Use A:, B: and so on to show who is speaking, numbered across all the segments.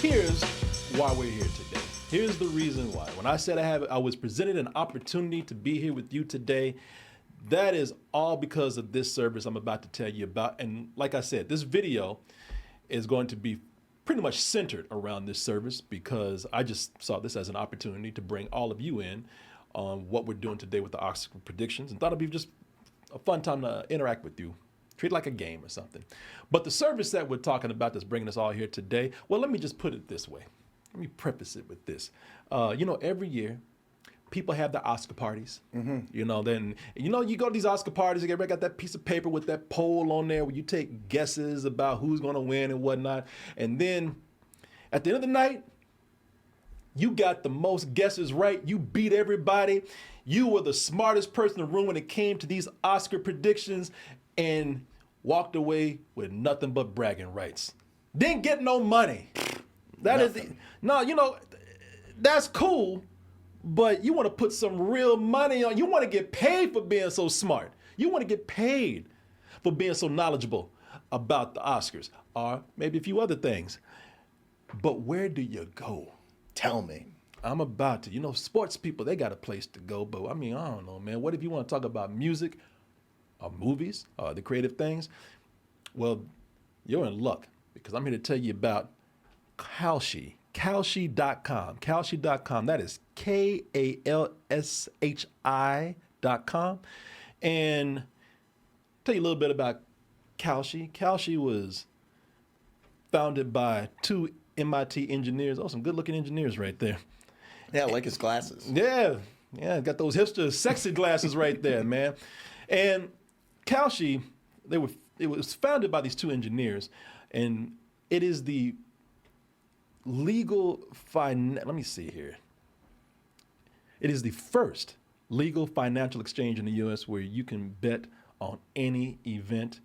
A: here's why we're here today. Here's the reason why. When I said I was presented an opportunity to be here with you today, that is all because of this service I'm about to tell you about. And like I said, this video is going to be pretty much centered around this service because I just saw this as an opportunity to bring all of you in on what we're doing today with the Oscar predictions, and thought it'd be just a fun time to interact with you. Treat it like a game or something. But the service that we're talking about that's bringing us all here today, well, let me just put it this way. Let me preface it with this. Every year, people have the Oscar parties. You go to these Oscar parties, everybody got that piece of paper with that poll on there where you take guesses about who's going to win and whatnot. And then at the end of the night, you got the most guesses right. You beat everybody. You were the smartest person in the room when it came to these Oscar predictions and walked away with nothing but bragging rights. Didn't get no money. That's cool, but you want to put some real money on. You want to get paid for being so smart. You want to get paid for being so knowledgeable about the Oscars, or maybe a few other things. But where do you go?
B: Tell me.
A: I'm about to. Sports people, they got a place to go, but I don't know, man. What if you want to talk about music or movies or the creative things? Well, you're in luck because I'm here to tell you about Kalshi. Kalshi.com. Kalshi.com. That is KALSHI.com. And tell you a little bit about Kalshi. Kalshi was founded by two MIT engineers. Oh, some good-looking engineers right there.
B: Yeah, I like his glasses.
A: Yeah, got those hipster, sexy glasses right there, man. And Kalshi, it was founded by these two engineers, and it is the let me see here. It is the first legal financial exchange in the U.S. where you can bet on any event.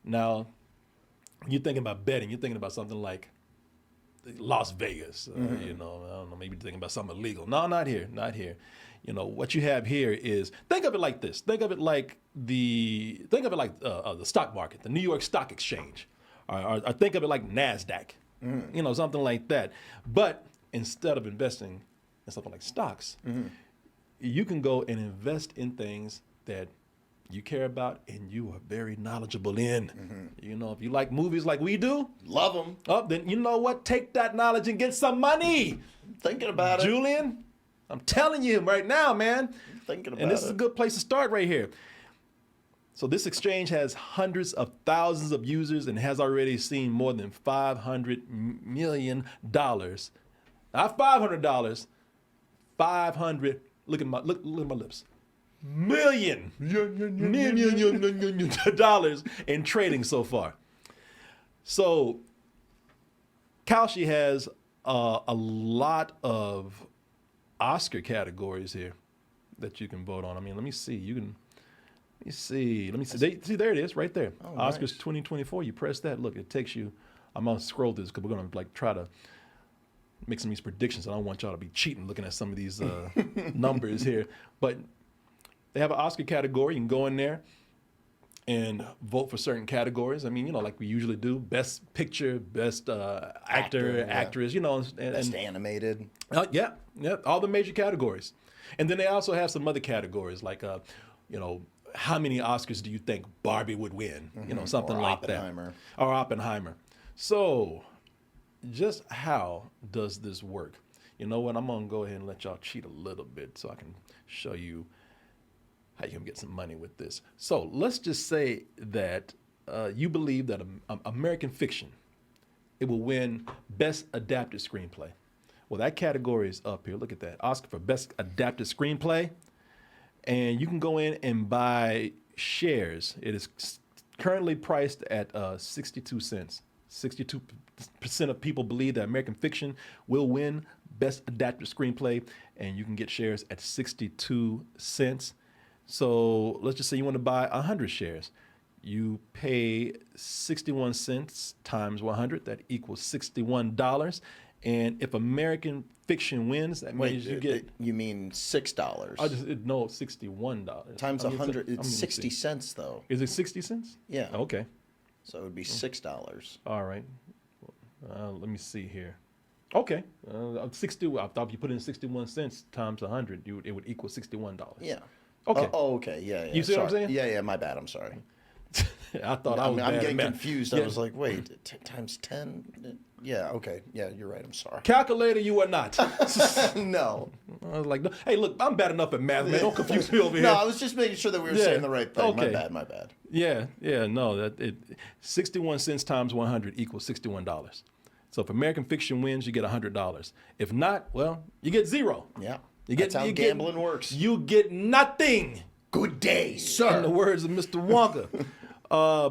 A: Now, when you're thinking about betting, you're thinking about something like Las Vegas, I don't know, maybe thinking about something illegal. No, not here. What you have here is, think of it like this. Think of it like the stock market, the New York Stock Exchange, or think of it like NASDAQ, something like that. But instead of investing in something like stocks, you can go and invest in things that you care about and you are very knowledgeable in. If you like movies like we do,
B: love them.
A: Then you know what? Take that knowledge and get some money.
B: I'm thinking about it.
A: Julian, I'm telling you right now, man.
B: I'm thinking about it.
A: And this is a good place to start right here. So this exchange has hundreds of thousands of users and has already seen more than $500 million. Not $500, 500, look at my lips. Million dollars in trading so far. So Kalshi has a lot of Oscar categories here that you can vote on. Let me see. Let me see. There it is, right there.
B: Oh,
A: Oscars
B: nice.
A: 2024. You press that. Look, it takes you. I'm gonna scroll this because we're gonna try to make some of these predictions. I don't want y'all to be cheating looking at some of these numbers here, but they have an Oscar category. You can go in there and vote for certain categories. Like we usually do: best picture, best actor, actress. And
B: Best animated.
A: Yeah, all the major categories. And then they also have some other categories like, how many Oscars do you think Barbie would win? Something like
B: Oppenheimer.
A: that. Or Oppenheimer. So, just how does this work? You know what? I'm gonna go ahead and let y'all cheat a little bit so I can show you how you can get some money with this. So let's just say that you believe that American fiction, it will win Best Adapted Screenplay. Well, that category is up here. Look at that. Oscar for Best Adapted Screenplay. And you can go in and buy shares. It is currently priced at 62 cents. 62% of people believe that American fiction will win Best Adapted Screenplay, and you can get shares at 62 cents. So let's just say you want to buy 100 shares. You pay 61 cents times 100. That equals $61. And if American fiction wins, that means you get.
B: You mean $6?
A: No, $61
B: times 100. It's 60 cents though.
A: Is it 60 cents?
B: Yeah.
A: Okay.
B: So it would be $6.
A: All right. Let me see here. Okay, 60. I thought if you put in 61 cents times 100, it would equal $61.
B: Yeah.
A: Okay.
B: Oh, okay. Yeah, yeah.
A: You see what I'm
B: Sorry.
A: saying?
B: Yeah, yeah. My bad. I'm sorry.
A: I thought I was
B: I'm
A: bad at
B: getting
A: math.
B: confused.
A: Yeah.
B: I was like, wait, times 10? Yeah, okay. Yeah, you're right. I'm sorry.
A: Calculator, you are not.
B: No.
A: I was like, no. Hey, look, I'm bad enough at math, man. Don't confuse me over here.
B: No, I was just making sure that we were
A: Yeah.
B: saying the right thing.
A: Okay.
B: My bad.
A: Yeah, no, 61 cents times 100 equals $61. So if American Fiction wins, you get $100. If not, well, you get zero.
B: Yeah.
A: That's
B: how gambling works.
A: You get nothing.
B: Good day, sir.
A: In the words of Mr. Wonka.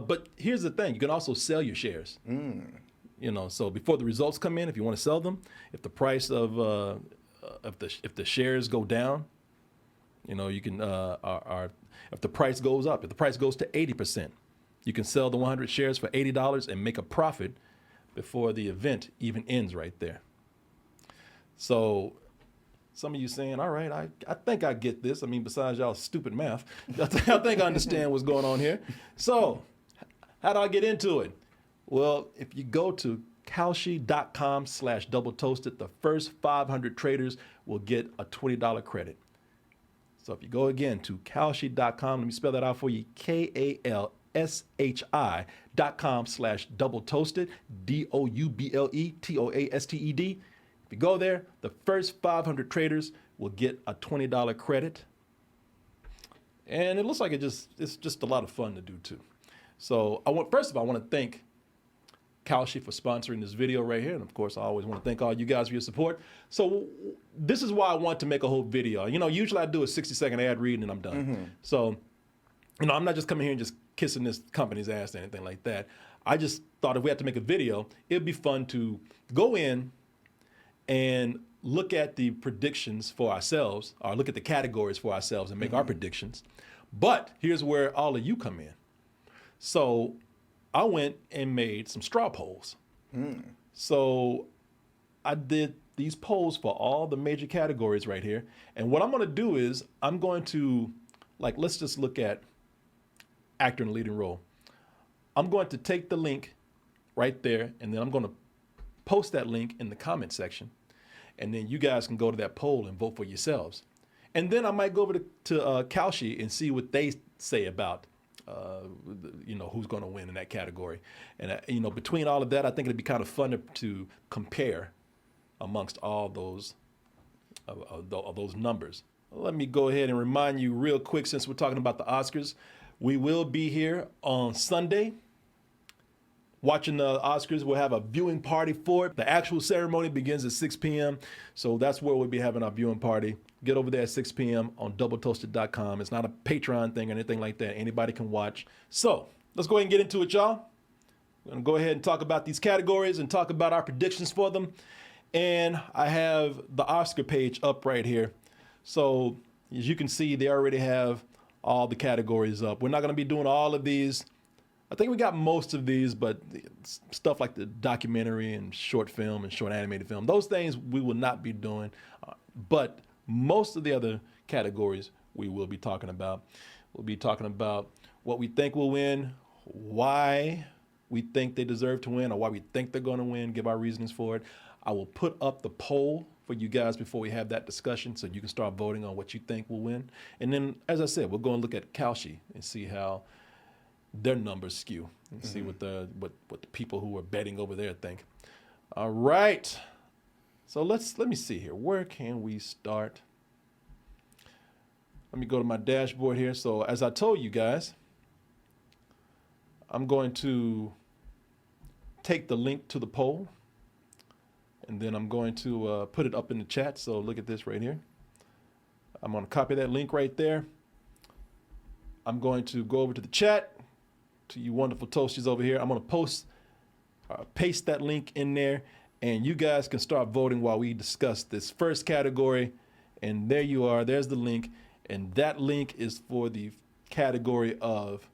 A: But here's the thing: you can also sell your shares. You know, so before the results come in, if you want to sell them, if the price of if the shares go down, you know, you can if the price goes up, if the price goes to 80%, you can sell the 100 shares for $80 and make a profit before the event even ends right there. So some of you saying, all right, I think I get this. I mean, besides y'all stupid math, I think I understand what's going on here. So how do I get into it? Well, if you go to Kalshi.com/double toasted, the first 500 traders will get a $20 credit. So if you go again to Kalshi.com, let me spell that out for you, KALSHI.com/double toasted, DOUBLETOASTED. If you go there, the first 500 traders will get a $20 credit. And it looks like it's just a lot of fun to do too. So first of all, I want to thank Kalshi for sponsoring this video right here. And of course, I always want to thank all you guys for your support. So this is why I want to make a whole video. You know, usually I do a 60-second ad read and I'm done. So, you know, I'm not just coming here and just kissing this company's ass or anything like that. I just thought if we had to make a video, it'd be fun to go in and look at the predictions for ourselves, or look at the categories for ourselves and make our predictions. But here's where all of you come in. So I went and made some straw polls. So I did these polls for all the major categories right here. And what I'm going to do is I'm going to, like, let's just look at actor in the leading role. I'm going to take the link right there, and then I'm going to post that link in the comment section. And then you guys can go to that poll and vote for yourselves. And then I might go over to Kalshi and see what they say about you know, who's going to win in that category. And, you know, between all of that, I think it'd be kind of fun to compare amongst all those numbers. Let me go ahead and remind you real quick, since we're talking about the Oscars, we will be here on Sunday watching the Oscars. We'll have a viewing party for it. The actual ceremony begins at 6 p.m. So that's where we'll be having our viewing party. Get over there at 6 p.m. on doubletoasted.com. It's not a Patreon thing or anything like that. Anybody can watch. So let's go ahead and get into it, y'all. We're going to go ahead and talk about these categories and talk about our predictions for them. And I have the Oscar page up right here. So as you can see, they already have all the categories up. We're not going to be doing all of these. I think we got most of these, but stuff like the documentary and short film and short animated film, those things we will not be doing. But most of the other categories we will be talking about. We'll be talking about what we think will win, why we think they deserve to win, or why we think they're going to win, give our reasonings for it. I will put up the poll for you guys before we have that discussion so you can start voting on what you think will win. And then, as I said, we'll go and look at Kalshi and see how their numbers skew and see what the people who are betting over there think. All right. So let me see here. Where can we start? Let me go to my dashboard here. So as I told you guys, I'm going to take the link to the poll, and then I'm going to put it up in the chat. So look at this right here. I'm going to copy that link right there. I'm going to go over to the chat, to you wonderful toasties over here. I'm going to paste that link in there, and you guys can start voting while we discuss this first category. And there you are. There's the link. And that link is for the category of,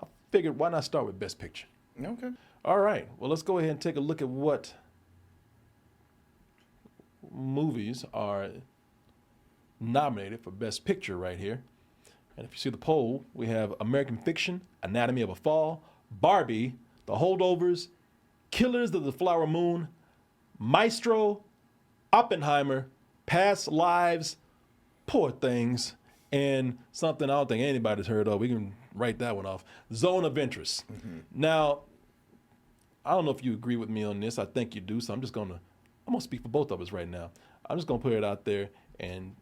A: I figured, why not start with Best Picture?
B: Okay.
A: All right. Well, let's go ahead and take a look at what movies are nominated for Best Picture right here. And if you see the poll, we have American Fiction, Anatomy of a Fall, Barbie, The Holdovers, Killers of the Flower Moon, Maestro, Oppenheimer, Past Lives, Poor Things, and something I don't think anybody's heard of. We can write that one off. Zone of Interest. Now, I don't know if you agree with me on this. I think you do, so I'm gonna speak for both of us right now. I'm just gonna put it out there and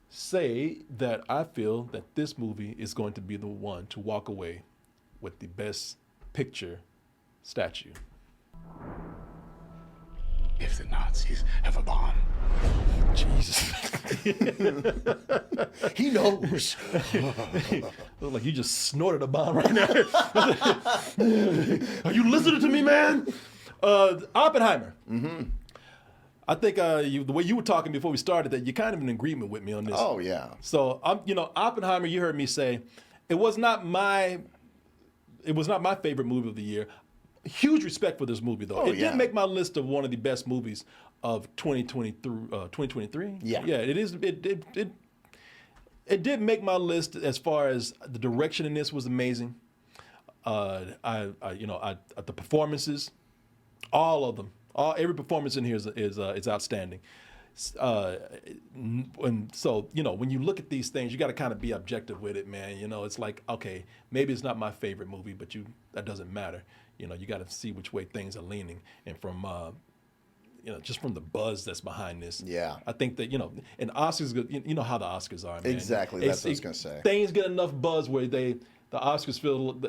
A: say that I feel that this movie is going to be the one to walk away with the Best Picture statue.
C: If the Nazis have a bomb.
A: Jesus.
B: He knows.
A: Look like you just snorted a bomb right now. Are you listening to me, man? Oppenheimer. I think the way you were talking before we started, that you're kind of in agreement with me on this.
B: Oh, yeah.
A: So Oppenheimer. You heard me say it was not my favorite movie of the year. Huge respect for this movie, though.
B: Oh,
A: It
B: yeah.
A: did make my list of one of the best movies of 2023.
B: Yeah.
A: Yeah, it is. It did make my list as far as the direction in this was amazing. The performances, all of them, every performance in here is outstanding. And so, when you look at these things, you got to kind of be objective with it, man. It's like, okay, maybe it's not my favorite movie, but that doesn't matter. You got to see which way things are leaning, and from just from the buzz that's behind this.
B: Yeah.
A: I think that and Oscars, you know how the Oscars are, man.
B: Exactly, that's what I was gonna say.
A: Things get enough buzz where the Oscars feel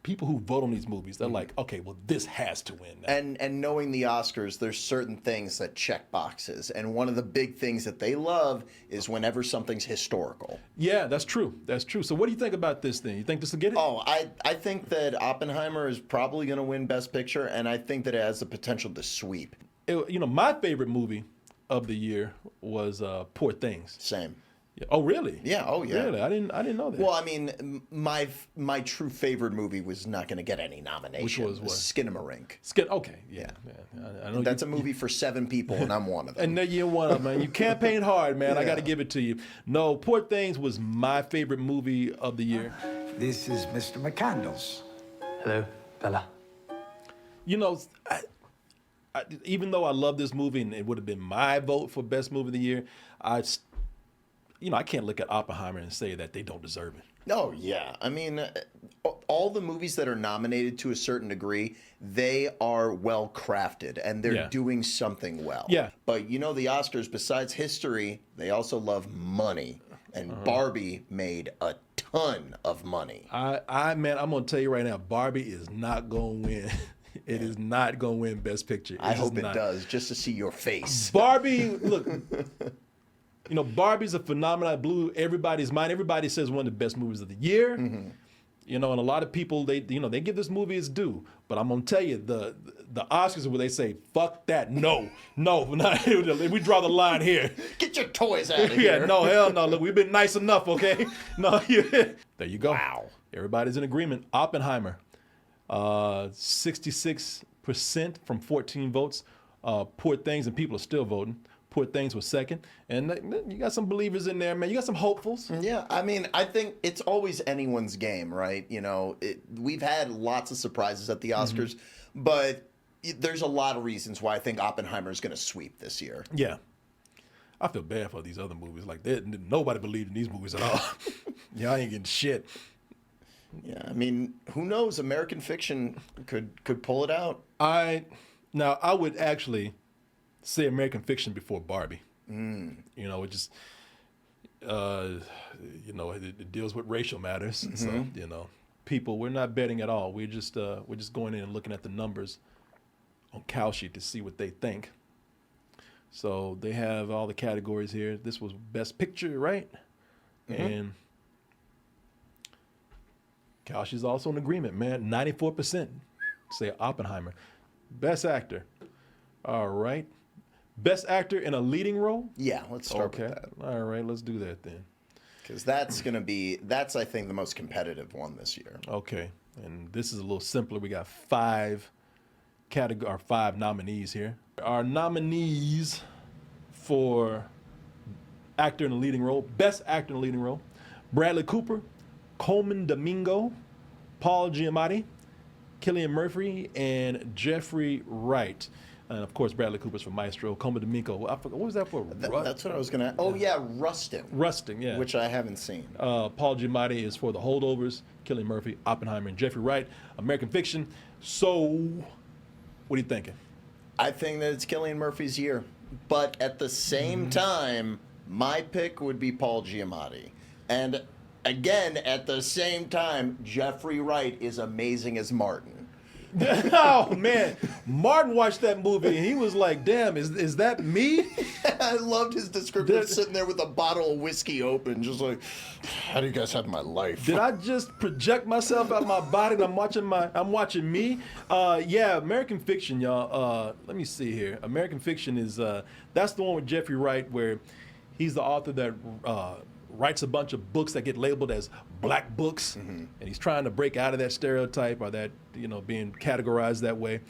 A: people who vote on these movies. They're like, okay, well, this has to win now.
B: And knowing the Oscars, there's certain things that check boxes. And one of the big things that they love is whenever something's historical.
A: Yeah, that's true. That's true. So what do you think about this thing? You think this will get it?
B: Oh, I think that Oppenheimer is probably going to win Best Picture, and I think that it has the potential to sweep.
A: My favorite movie of the year was Poor Things.
B: Same.
A: Yeah. Oh, really?
B: Yeah. Oh, yeah.
A: Really? I didn't know that.
B: Well, I mean, my true favorite movie was not going to get any nomination.
A: Which was what?
B: Skinamarink.
A: Okay. Yeah. I know
B: That's a movie for 7 people, and I'm one of them.
A: And you're one of them, man. You campaigned hard, man. I
B: Yeah.
A: got to give it to you. No, Poor Things was my favorite movie of the year.
D: This is Mr. McCandles.
E: Hello, Bella.
A: Even though I love this movie and it would have been my vote for best movie of the year, I can't look at Oppenheimer and say that they don't deserve it.
B: Oh, yeah. I mean, all the movies that are nominated to a certain degree, they are well crafted and they're doing something well.
A: Yeah.
B: But the Oscars, besides history, they also love money. And Barbie made a ton of money.
A: I'm going to tell you right now, Barbie is not going to win. It is not going to win Best Picture.
B: I hope it does, just to see your face.
A: Barbie, look, Barbie's a phenomenon. It blew everybody's mind. Everybody says one of the best movies of the year. And a lot of people, they give this movie its due. But I'm going to tell you, the Oscars are where they say, fuck that. No, we draw the line here.
B: Get your toys out of here.
A: Yeah, no, hell no. Look, we've been nice enough, okay? No, there you go.
B: Wow.
A: Everybody's in agreement. Oppenheimer, 66% from 14 votes. Poor Things, and people are still voting. Poor Things was second. And you got some believers in there, man. You got some hopefuls.
B: Yeah, I mean, I think it's always anyone's game, right? We've had lots of surprises at the Oscars, but there's a lot of reasons why I think Oppenheimer is going to sweep this year.
A: Yeah. I feel bad for these other movies. Like, nobody believed in these movies at all. Y'all ain't getting shit.
B: Yeah, I mean, who knows? American Fiction could pull it out.
A: I would actually say American Fiction before Barbie. It just, it deals with racial matters. So, people, we're not betting at all. We're just going in and looking at the numbers on Cow Sheet to see what they think. So they have all the categories here. This was Best Picture, right? And Cow Sheet's also in agreement, man. 94% say Oppenheimer. Best Actor. All right. Best Actor in a Leading Role?
B: Yeah, let's start with that.
A: All right, let's do that then.
B: Because that's, I think, the most competitive one this year.
A: Okay, and this is a little simpler. We got 5 nominees here. Our nominees for Actor in a Leading Role, Best Actor in a Leading Role, Bradley Cooper, Coleman Domingo, Paul Giamatti, Cillian Murphy, and Jeffrey Wright. And of course, Bradley Cooper's for Maestro. Coma D'Amico. I forgot, what was that for?
B: That's what I was gonna. Oh yeah, Rustin.
A: Rusting, yeah.
B: Which I haven't seen.
A: Paul Giamatti is for The Holdovers. Cillian Murphy, Oppenheimer, and Jeffrey Wright. American Fiction. So, what are you thinking?
B: I think that it's Cillian Murphy's year, but at the same time, my pick would be Paul Giamatti, and again at the same time, Jeffrey Wright is amazing as Martin.
A: Oh man, Martin watched that movie and he was like, "Damn, is that me?"
B: I loved his description, sitting there with a bottle of whiskey open, just like, "How do you guys have my life?"
A: Did I just project myself out of my body? And I'm watching me. Yeah, American Fiction, y'all. Let me see here. American Fiction is that's the one with Jeffrey Wright, where he's the author that writes a bunch of books that get labeled as black books, and he's trying to break out of that stereotype or that being categorized that way.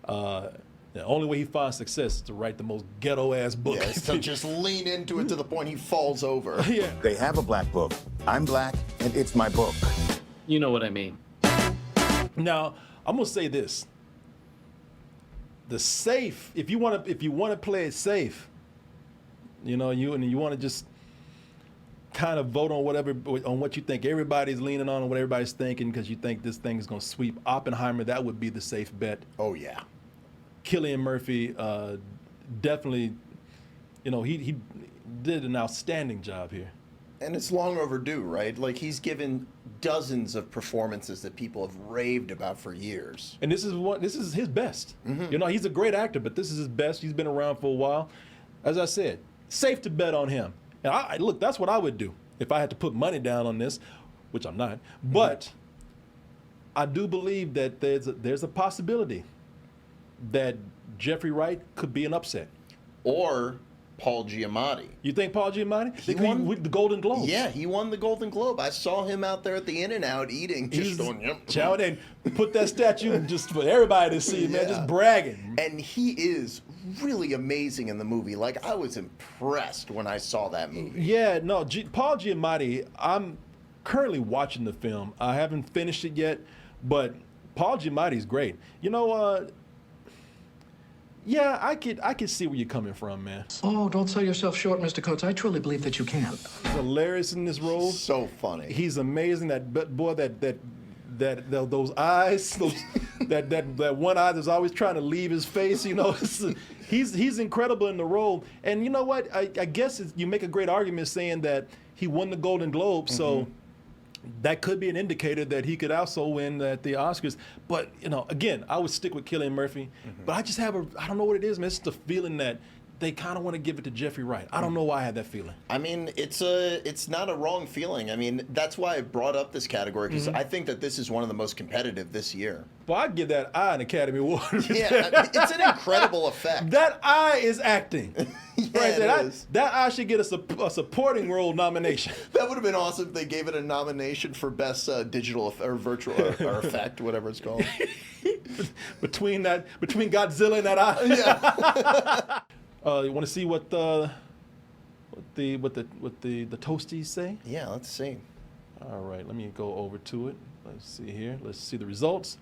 A: The only way he finds success is to write the most ghetto ass book.
B: Yeah, so just lean into it to the point he falls over.
A: Yeah.
F: They have a black book. I'm black, and it's my book.
E: You know what I mean.
A: Now, I'm gonna say this. The safe, if you want to play it safe, you want to just kind of vote on what you think everybody's leaning on and what everybody's thinking because you think this thing is going to sweep Oppenheimer, that would be the safe bet.
B: Oh yeah.
A: Cillian Murphy definitely, he did an outstanding job here.
B: And it's long overdue, right? Like, he's given dozens of performances that people have raved about for years.
A: And this is his best. He's a great actor, but this is his best. He's been around for a while. As I said, safe to bet on him. And look, that's what I would do if I had to put money down on this, which I'm not. But I do believe that there's a possibility that Jeffrey Wright could be an upset.
B: Or Paul Giamatti.
A: You think Paul Giamatti?
B: He won
A: with the Golden Globe.
B: Yeah, he won the Golden Globe. I saw him out there at the In-N-Out eating.
A: He's
B: going, yep.
A: chowing and put that statue just for everybody to see, man, just bragging.
B: And he is really amazing in the movie. Like, I was impressed when I saw that movie.
A: Yeah, no, Paul Giamatti, I'm currently watching the film. I haven't finished it yet, but Paul Giamatti's great. Yeah, I could see where you're coming from, man.
G: Oh, don't sell yourself short, Mr. Coates. I truly believe that you can.
A: He's hilarious in this role.
B: So funny.
A: He's amazing. Those eyes, that one eye that's always trying to leave his face. He's incredible in the role. And you know what? I guess you make a great argument saying that he won the Golden Globe, so that could be an indicator that he could also win at the Oscars. But, again, I would stick with Cillian Murphy. But I just I don't know what it is, man. It's just a feeling that they kind of want to give it to Jeffrey Wright. I don't know why I had that feeling.
B: I mean, it's not a wrong feeling. I mean, that's why I brought up this category, because I think that this is one of the most competitive this year.
A: Well, I'd give that eye an Academy Award.
B: Yeah, it's an incredible effect.
A: That eye is acting.
B: Yeah,
A: right,
B: it is.
A: That eye should get a supporting role nomination.
B: That would have been awesome if they gave it a nomination for best digital or virtual or effect, whatever it's called.
A: between Godzilla and that eye. Yeah. You want to see what the toasties say?
B: Yeah, let's see.
A: All right, let me go over to it. Let's see here. Let's see the results.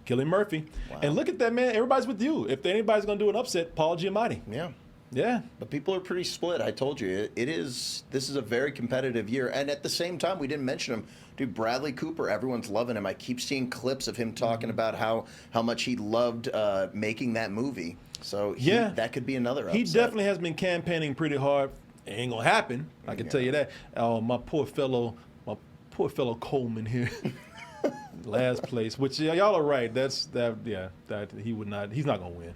A: Cillian Murphy.
B: Wow.
A: And look at that, man. Everybody's with you. If anybody's going to do an upset, Paul Giamatti.
B: Yeah.
A: Yeah.
B: But people are pretty split. I told you, this is a very competitive year. And at the same time, we didn't mention him. Dude, Bradley Cooper, everyone's loving him. I keep seeing clips of him talking about how much he loved making that movie. So that could be another upset.
A: He definitely has been campaigning pretty hard. It ain't going to happen. I can tell you that. Oh, my poor fellow Coleman here. Last place, which y'all are right. That he would not. He's not gonna win.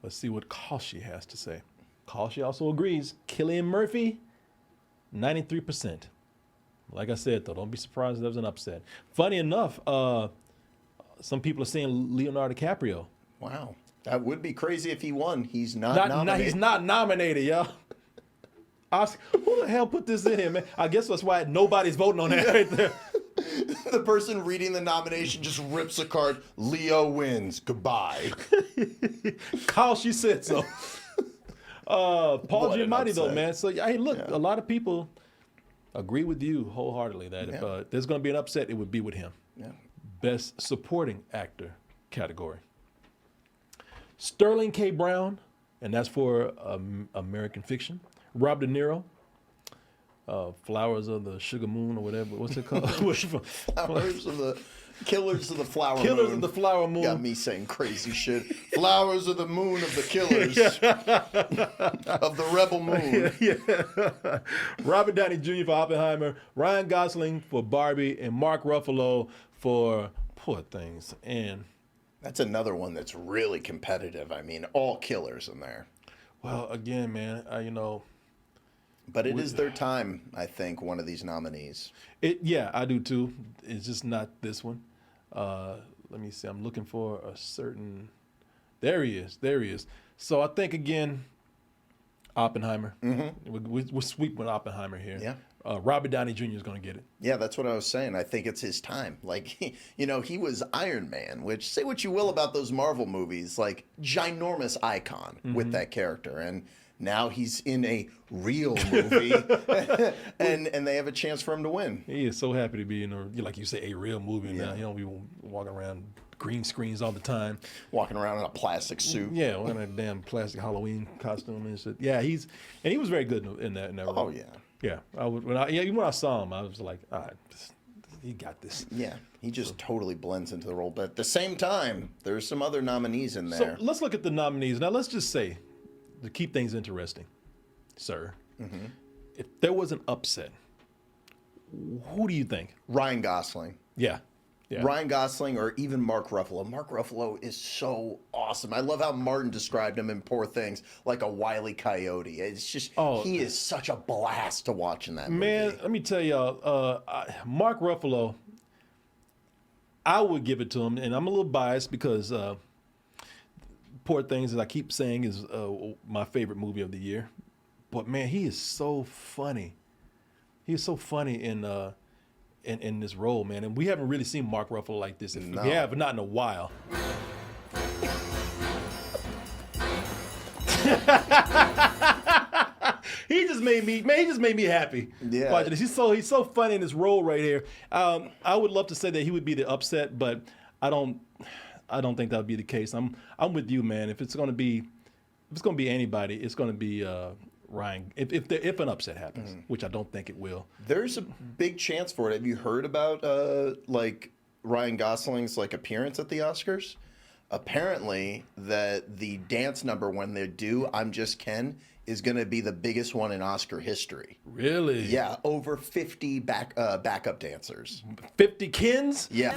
A: Let's see what Kalshi has to say. Kalshi also agrees. Cillian Murphy, 93%. Like I said, though, don't be surprised if there was an upset. Funny enough, some people are saying Leonardo DiCaprio.
B: Wow, that would be crazy if he won. He's not nominated.
A: He's not nominated, y'all. Oscar, who the hell put this in here, man? I guess that's why nobody's voting on that right there.
B: The person reading the nomination just rips a card. Leo wins. Goodbye.
A: Kalshi said so. Paul
B: What an
A: Giamatti, though,
B: upset.
A: man. So, hey, look, a lot of people agree with you wholeheartedly that if there's going to be an upset, it would be with him.
B: Yeah.
A: Best Supporting Actor category. Sterling K. Brown, and that's for American Fiction. Rob De Niro, Flowers of the Sugar Moon or whatever. What's it called?
B: Killers of the Flower Moon.
A: Killers of the Flower Moon.
B: Got me saying crazy shit. Flowers of the Moon of the Killers. Of the Rebel Moon.
A: Yeah. Robert Downey Jr. for Oppenheimer, Ryan Gosling for Barbie, and Mark Ruffalo for Poor Things. And
B: That's another one that's really competitive. I mean, all killers in there.
A: well, again, man,
B: But it is their time, I think, one of these nominees.
A: Yeah, I do too. It's just not this one. Let me see. I'm looking for a certain. There he is. There he is. So I think again, Oppenheimer. We're sweeping Oppenheimer here.
B: Yeah.
A: Robert Downey Jr. is going to get it.
B: Yeah, that's what I was saying. I think it's his time. Like, he was Iron Man, which, say what you will about those Marvel movies, like, ginormous icon with that character. And now he's in a real movie, and they have a chance for him to win.
A: He is so happy to be in like you say, a real movie now. He don't be walking around green screens all the time.
B: Walking around in a plastic suit.
A: Yeah, wearing a damn plastic Halloween costume and shit. Yeah, he was very good in that role.
B: Oh, yeah.
A: Yeah, when I saw him, I was like, all right, he got this.
B: Yeah, he just totally blends into the role. But at the same time, there's some other nominees in there.
A: So let's look at the nominees. Now, let's just say, to keep things interesting, sir, if there was an upset, who do you think?
B: Ryan Gosling.
A: Yeah.
B: Ryan Gosling or even Mark Ruffalo. Mark Ruffalo is so awesome. I love how Martin described him in Poor Things, like a wily coyote. It's just, he is such a blast to watch in that movie.
A: Man, let me tell y'all, Mark Ruffalo, I would give it to him, and I'm a little biased because Poor Things, as I keep saying, is my favorite movie of the year. But man, he is so funny. He is so funny in this role, man. And we haven't really seen Mark Ruffalo like this.
B: No.
A: We have, but not in a while. He just made me happy.
B: Yeah.
A: Watching this. He's so funny in this role right here. I would love to say that he would be the upset, but I don't think that would be the case. I'm with you, man. If it's gonna be anybody, it's gonna be Ryan. If an upset happens, which I don't think it will.
B: There's a big chance for it. Have you heard about like Ryan Gosling's appearance at the Oscars? Apparently, that the dance number when they do "I'm Just Ken" is going to be the biggest one in Oscar history.
A: Really?
B: Yeah, over 50 backup dancers.
A: 50 Kens?
B: Yeah.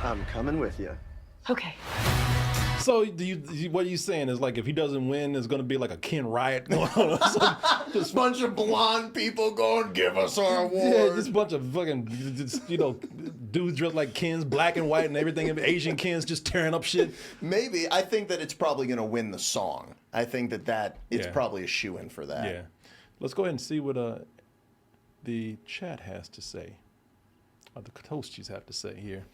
H: I'm coming with you.
I: Okay.
A: So what are you saying is if he doesn't win, there's going to be like a Ken riot going on?
B: Just a bunch of blonde people going, "Give us our award."
A: Yeah, just a bunch of fucking, dudes dressed like Kens, black and white and everything, and Asian Kens just tearing up shit.
B: Maybe. I think that it's probably going to win the song. I think that it's probably a shoo-in for that.
A: Yeah. Let's go ahead and see what the chat has to say, or the toasties have to say here.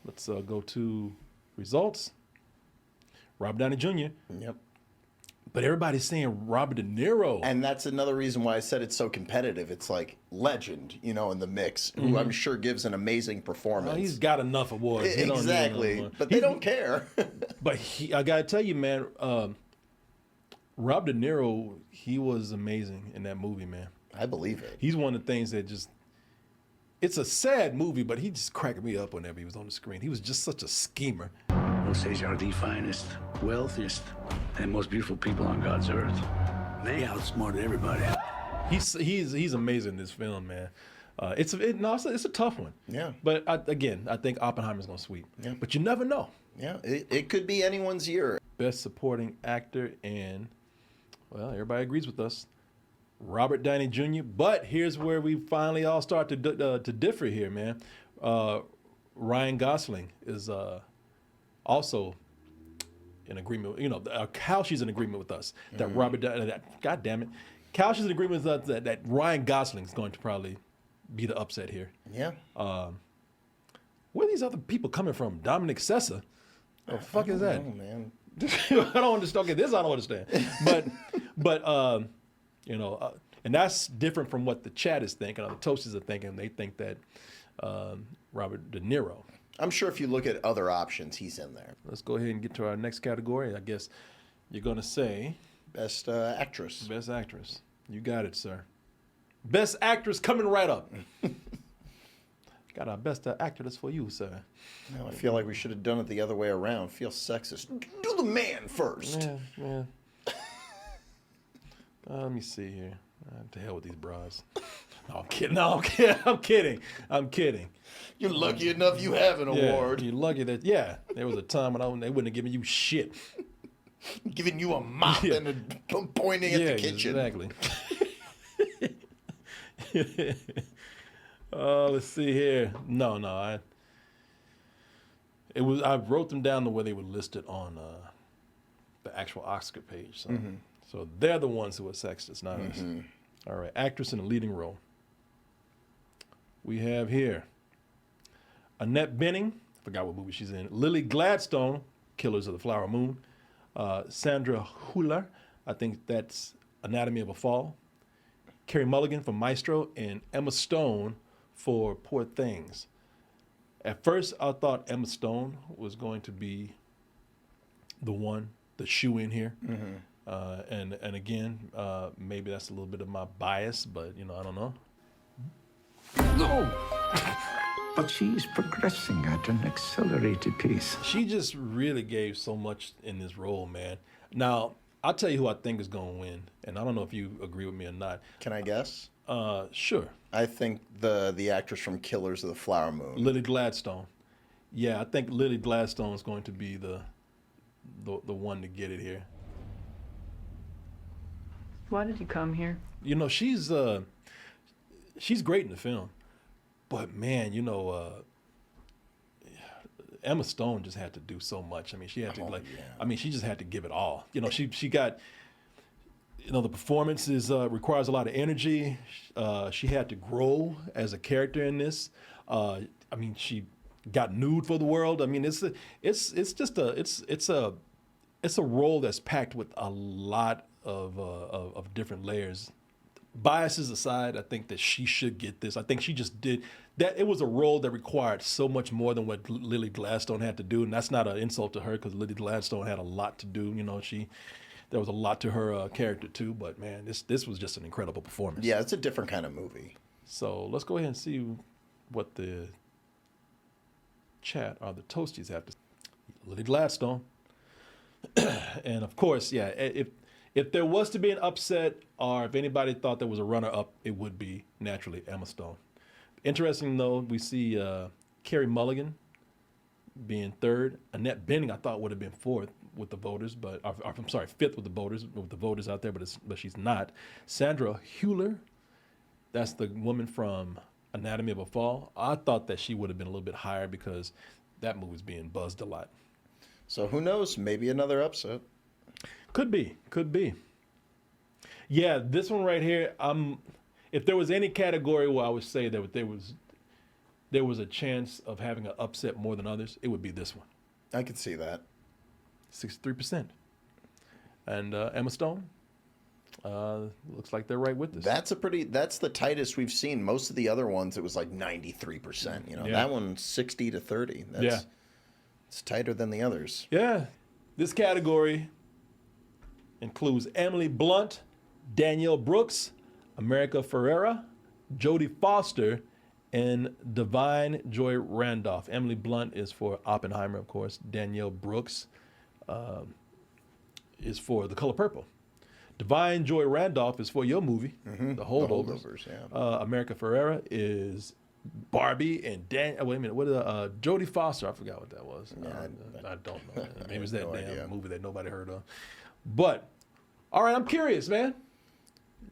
A: Let's go to results. Robert Downey Jr.
B: Yep.
A: But everybody's saying Robert De Niro.
B: And that's another reason why I said it's so competitive. It's like legend, in the mix, who I'm sure gives an amazing performance.
A: Well, he's got enough awards. He don't need
B: Exactly.
A: another one.
B: But they don't care.
A: But I got to tell you, man, Rob De Niro, he was amazing in that movie, man.
B: I believe it.
A: He's one of the things that it's a sad movie, but he just cracked me up whenever he was on the screen. He was just such a schemer.
C: Osage are the finest, wealthiest, and most beautiful people on God's earth. They outsmarted everybody.
A: He's amazing in this film, man. It's a tough one.
B: Yeah.
A: But I think Oppenheimer's gonna sweep.
B: Yeah.
A: But you never know.
B: Yeah, it could be anyone's year.
A: Best Supporting Actor, and everybody agrees with us, Robert Downey Jr. But here's where we finally all start to differ here, man. Ryan Gosling is also in agreement. Kalshi's in agreement with us that God damn it, Kalshi's in agreement with us that Ryan Gosling's going to probably be the upset here.
B: Yeah.
A: Where are these other people coming from? Dominic Sessa? The fuck is that?
B: Oh man.
A: I don't understand. Okay, this I don't understand. But and that's different from what the chat is thinking or the toasters are thinking. They think that Robert De Niro.
B: I'm sure if you look at other options, he's in there.
A: Let's go ahead and get to our next category. I guess you're going to say
B: Best actress.
A: Best Actress. You got it, sir. Best Actress coming right up. Got our Best Actor. That's for you, sir.
B: Now, I feel like we should have done it the other way around. Feel sexist. Do the man first.
A: Yeah. Let me see here. To hell with these bras. No, I'm kidding. No, I'm kidding.
B: You're lucky enough you have an award.
A: You're lucky that, there was a time when they wouldn't have given you shit.
B: Giving you a mop and pointing at the kitchen.
A: Exactly. Let's see here. I wrote them down the way they were listed on the actual Oscar page. So they're the ones who are sexist, not us. All right, actress in a leading role. We have here Annette Bening, I forgot what movie she's in. Lily Gladstone, Killers of the Flower Moon. Sandra Hüller, I think that's Anatomy of a Fall. Carey Mulligan for Maestro, and Emma Stone for Poor Things. At first, I thought Emma Stone was going to be the shoe in here. And again, maybe that's a little bit of my bias, but I don't know.
D: No! But she's progressing at an accelerated pace.
A: She just really gave so much in this role, man. Now, I'll tell you who I think is going to win, and I don't know if you agree with me or not.
B: Can I guess?
A: Sure.
B: I think the actress from Killers of the Flower Moon.
A: Lily Gladstone. Yeah, I think Lily Gladstone is going to be the one to get it here.
I: Why did you come here?
A: She's great in the film, but man, Emma Stone just had to do so much. I mean, she had to she just had to give it all. She got, the performance requires a lot of energy. She had to grow as a character in this. She got nude for the world. I mean, it's a role that's packed with a lot of different layers. Biases aside, I think that she should get this. I think she just did that. It was a role that required so much more than what Lily Gladstone had to do, and that's not an insult to her because Lily Gladstone had a lot to do. There was a lot to her character too. But man, this was just an incredible performance.
B: Yeah, it's a different kind of movie.
A: So let's go ahead and see what the chat or the toasties have to say. Lily Gladstone, and of course, If there was to be an upset, or if anybody thought there was a runner-up, it would be naturally Emma Stone. Interesting, though, we see Carey Mulligan being third. Annette Bening, I thought, would have been fourth with the voters, fifth with the voters out there, but she's not. Sandra Hüller, that's the woman from Anatomy of a Fall. I thought that she would have been a little bit higher because that movie's being buzzed a lot.
B: So who knows? Maybe another upset.
A: Could be. Yeah, this one right here. If there was any category where I would say that there was a chance of having an upset more than others, it would be this one.
B: I could see that.
A: 63%. And Emma Stone, looks like they're right with this.
B: That's the tightest we've seen. Most of the other ones, it was like 93%. That one 60-30. It's tighter than the others.
A: Yeah, this category includes Emily Blunt, Danielle Brooks, America Ferrera, Jodie Foster, and Divine Joy Randolph. Emily Blunt is for Oppenheimer, of course. Danielle Brooks is for The Color Purple. Divine Joy Randolph is for your movie, The Holdovers. America Ferrera is Barbie, and Jodie Foster. I forgot what that was. I don't know. Maybe it's that damn movie that nobody heard of. But, all right, I'm curious, man.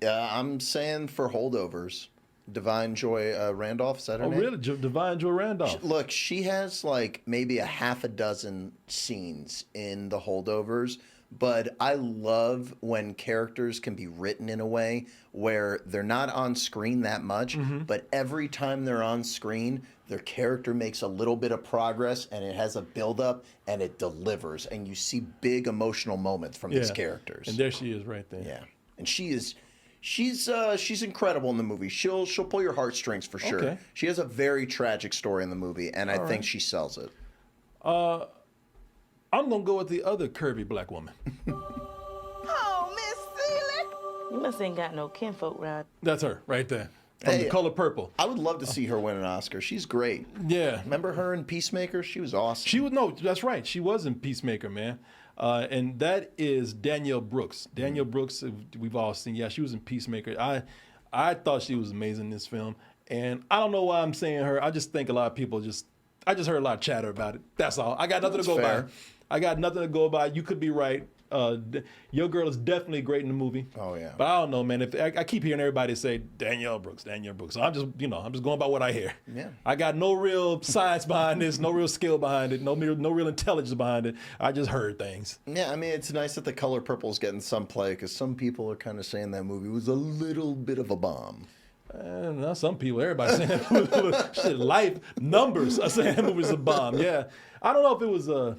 B: Yeah, I'm saying for Holdovers, Divine Joy Randolph, is that her name?
A: Oh, really? Divine Joy Randolph.
B: Look, she has like maybe a half a dozen scenes in The Holdovers, but I love when characters can be written in a way where they're not on screen that much, but every time they're on screen, their character makes a little bit of progress and it has a buildup and it delivers. And you see big emotional moments from these characters.
A: And there she is right there.
B: Yeah. And she is She's incredible in the movie. She'll pull your heartstrings for sure.
A: Okay.
B: She has a very tragic story in the movie, and I think she sells it.
A: I'm gonna go with the other curvy black woman.
J: Oh, Miss Seeley. You must ain't got no kinfolk, right?
A: That's her right there. From The Color Purple.
B: I would love to see her win an Oscar. She's great.
A: Yeah.
B: Remember her in Peacemaker? She was awesome.
A: She was, no, that's right. She was in Peacemaker, man. And that is Danielle Brooks. Danielle Brooks, we've all seen. Yeah, she was in Peacemaker. I thought she was amazing in this film. And I don't know why I'm saying her. I just think a lot of people I just heard a lot of chatter about it. That's all. I got nothing to go by. I got nothing to go by. You could be right. Your girl is definitely great in the movie.
B: Oh yeah.
A: But I don't know, man. If I keep hearing everybody say Danielle Brooks. So I'm just going by what I hear.
B: Yeah.
A: I got no real science behind this, no real skill behind it, no real intelligence behind it. I just heard things.
B: Yeah, I mean, it's nice that The Color Purple is getting some play because some people are kind of saying that movie was a little bit of a bomb.
A: Not some people. Everybody's saying that movie, shit, life numbers are saying that movie was a bomb. Yeah. I don't know if it was a.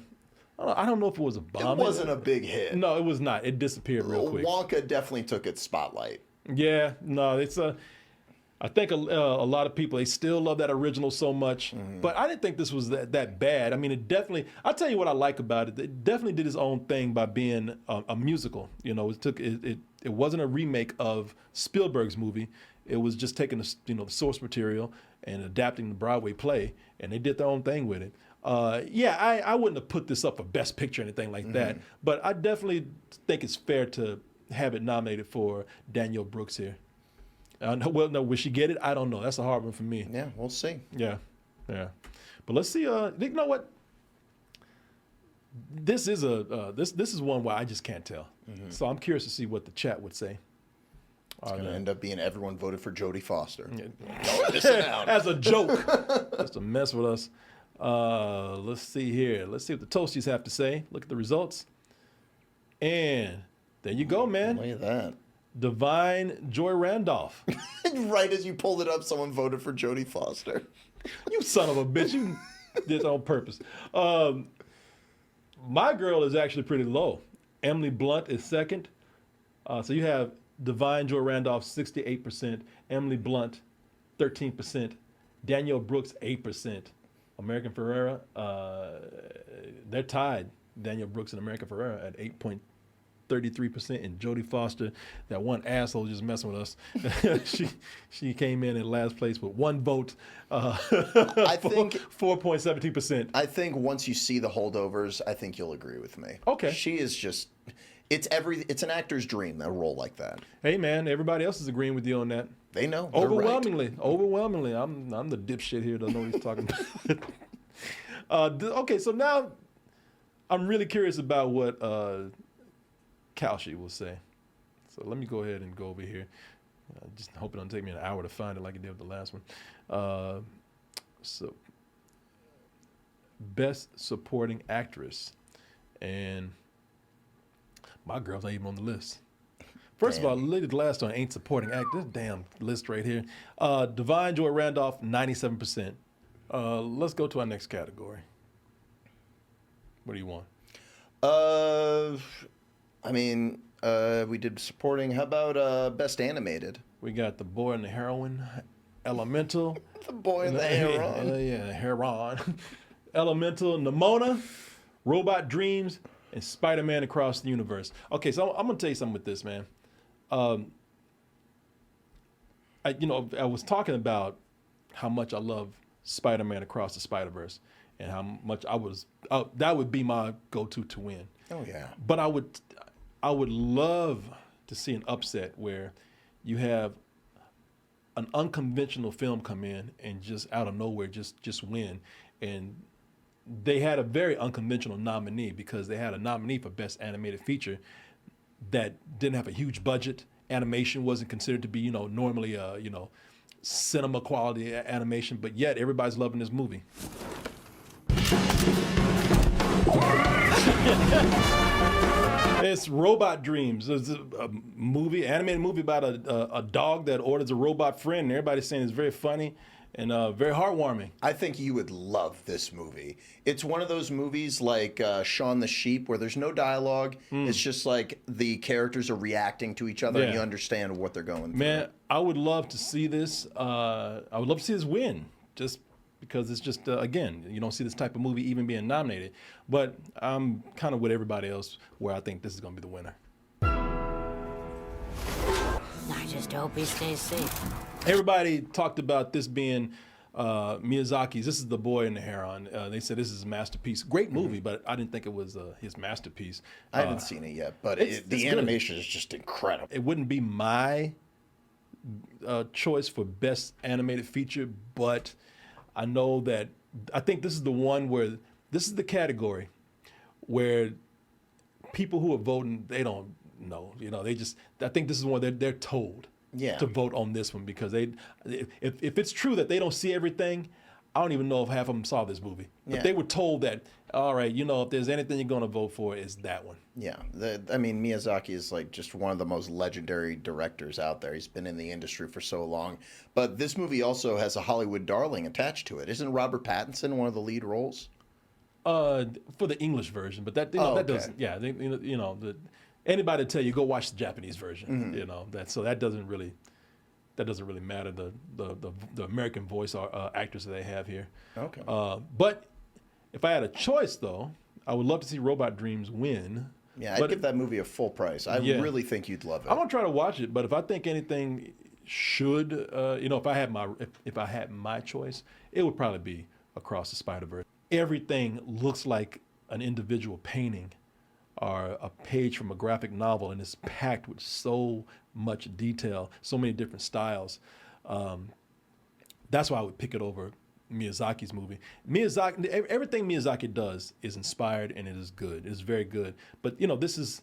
A: I don't know if it was a bomb.
B: It wasn't a big hit.
A: No, it was not. It disappeared real quick.
B: Wonka definitely took its spotlight.
A: Yeah, no, it's I think a lot of people, they still love that original so much, but I didn't think this was that bad. I mean, it definitely. I'll tell you what I like about it. It definitely did its own thing by being a musical. You know, it wasn't a remake of Spielberg's movie. It was just taking the source material and adapting the Broadway play, and they did their own thing with it. I wouldn't have put this up for Best Picture or anything like that, but I definitely think it's fair to have it nominated for Danielle Brooks here. Well, no, will she get it? I don't know. That's a hard one for me.
B: Yeah, we'll see.
A: Yeah. But let's see. You know what? This is this is one where I just can't tell. So I'm curious to see what the chat would say.
B: It's going to end up being everyone voted for Jodie Foster.
A: As a joke, just to mess with us. Let's see here. Let's see what the Toasties have to say. Look at the results. And there you go, man.
B: Look at that.
A: Divine Joy Randolph.
B: Right as you pulled it up, someone voted for Jodie Foster.
A: You son of a bitch. You did it on purpose. My girl is actually pretty low. Emily Blunt is second. So you have Divine Joy Randolph, 68%. Emily Blunt, 13%. Danielle Brooks, 8%. American Ferrera, they're tied. Danielle Brooks and American Ferrera at 8.33%, and Jodie Foster, that one asshole just messing with us. she came in last place with one vote. I think 4.17%.
B: I think once you see the holdovers, I think you'll agree with me.
A: Okay.
B: She is just. It's an actor's dream, a role like that.
A: Hey man, everybody else is agreeing with you on that.
B: They know.
A: Overwhelmingly. I'm the dipshit here that know what he's talking about. Okay, so now I'm really curious about what Kalshi will say. So let me go ahead and go over here. Just hope it don't take me an hour to find it like it did with the last one. So, Best Supporting Actress. And my girl's not even on the list. First of all, Lady Gladstone ain't supporting actor. This damn list right here. Divine Joy Randolph, 97%. Let's go to our next category. What do you want?
B: We did supporting. How about Best Animated?
A: We got The Boy and the Heroine, Elemental.
B: The Boy and the Heron.
A: Heron. Elemental, Nimona, Robot Dreams, and Spider-Man Across the Universe. Okay, so I'm gonna tell you something with this, man. I was talking about how much I love Spider-Man Across the Spider-Verse, and how much that would be my go-to to win.
B: Oh yeah.
A: But I would love to see an upset where you have an unconventional film come in and just out of nowhere just win. And they had a very unconventional nominee because they had a nominee for Best Animated Feature that didn't have a huge budget. Animation wasn't considered to be, normally cinema quality animation, but yet everybody's loving this movie. It's Robot Dreams. It's a animated movie about a dog that orders a robot friend, and everybody's saying it's very funny. and very heartwarming.
B: I think you would love this movie. It's one of those movies like Shaun the Sheep where there's no dialogue. It's just like the characters are reacting to each other and
A: Yeah.
B: you understand what they're going through.
A: Man, I would love to see this. I would love to see this win, just because it's just, again, you don't see this type of movie even being nominated. But I'm kind of with everybody else where I think this is going to be the winner.
J: I just hope he stays safe.
A: Everybody talked about this being Miyazaki's. This is The Boy and the Heron. They said this is a masterpiece. Great movie, but I didn't think it was his masterpiece.
B: I haven't seen it yet, but
A: it's
B: the
A: good.
B: animation is just incredible.
A: It wouldn't be my choice for best animated feature, but I know that I think this is the one where this is the category where people who are voting, they don't know. You know, they just, I think this is one they're told to vote on this one because if it's true that they don't see everything, I don't even know if half of them saw this movie. But they were told that, all right, you know, if there's anything you're going to vote for, it's that one.
B: Yeah, I mean, Miyazaki is like just one of the most legendary directors out there. He's been in the industry for so long. But this movie also has a Hollywood darling attached to it. Isn't Robert Pattinson one of the lead roles?
A: For the English version, but that that doesn't. Yeah, anybody tell you go watch the Japanese version. You know that doesn't really matter. The American voice actors that they have here.
B: Okay.
A: But if I had a choice, though, I would love to see Robot Dreams win.
B: Yeah, I'd give that movie a full price. I really think you'd love it.
A: I'm gonna try to watch it, but if I think anything should, if I had my choice, it would probably be Across the Spider-Verse. Everything looks like an individual painting or a page from a graphic novel, and it's packed with so much detail, so many different styles. That's why I would pick it over Miyazaki's movie. Everything Miyazaki does is inspired and it is good. It is very good. But this is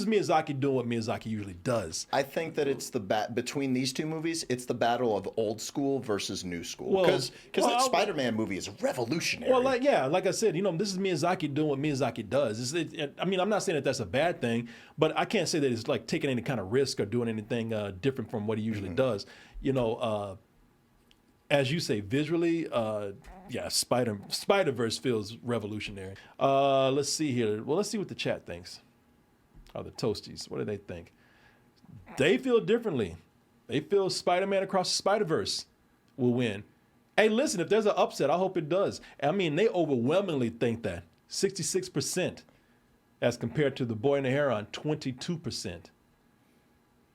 A: Miyazaki doing what Miyazaki usually does.
B: I think that it's between these two movies, it's the battle of old school versus new school. Because that Spider-Man movie is revolutionary.
A: Well, like I said, this is Miyazaki doing what Miyazaki does. I'm not saying that that's a bad thing, but I can't say that it's like taking any kind of risk or doing anything different from what he usually does. As you say, visually, Spider-Verse feels revolutionary. Let's see here. Well, let's see what the chat thinks. Or the Toasties, what do they think? They feel differently. They feel Spider-Man Across the Spider-Verse will win. Hey, listen, if there's an upset, I hope it does. I mean, they overwhelmingly think that. 66% as compared to The Boy and the Heron, 22%.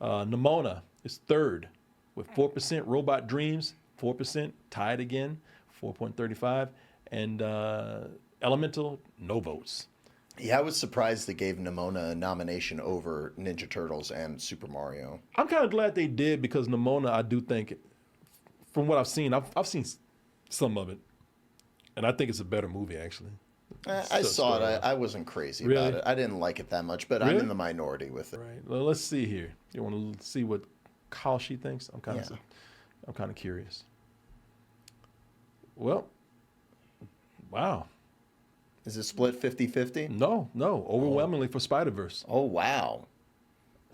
A: Nimona is third with 4%. Robot Dreams, 4%, tied again, 4.35. And Elemental, no votes.
B: Yeah, I was surprised they gave Nimona a nomination over Ninja Turtles and Super Mario.
A: I'm kind of glad they did because Nimona, I do think, from what I've seen, I've seen some of it, and I think it's a better movie, actually.
B: I saw it. I wasn't crazy about it. I didn't like it that much, but I'm in the minority with it.
A: Right. Well, let's see here. You want to see what Kalshi thinks? I'm kind of curious. Well, wow.
B: Is it split 50-50?
A: No. Overwhelmingly for Spider-Verse.
B: Oh, wow.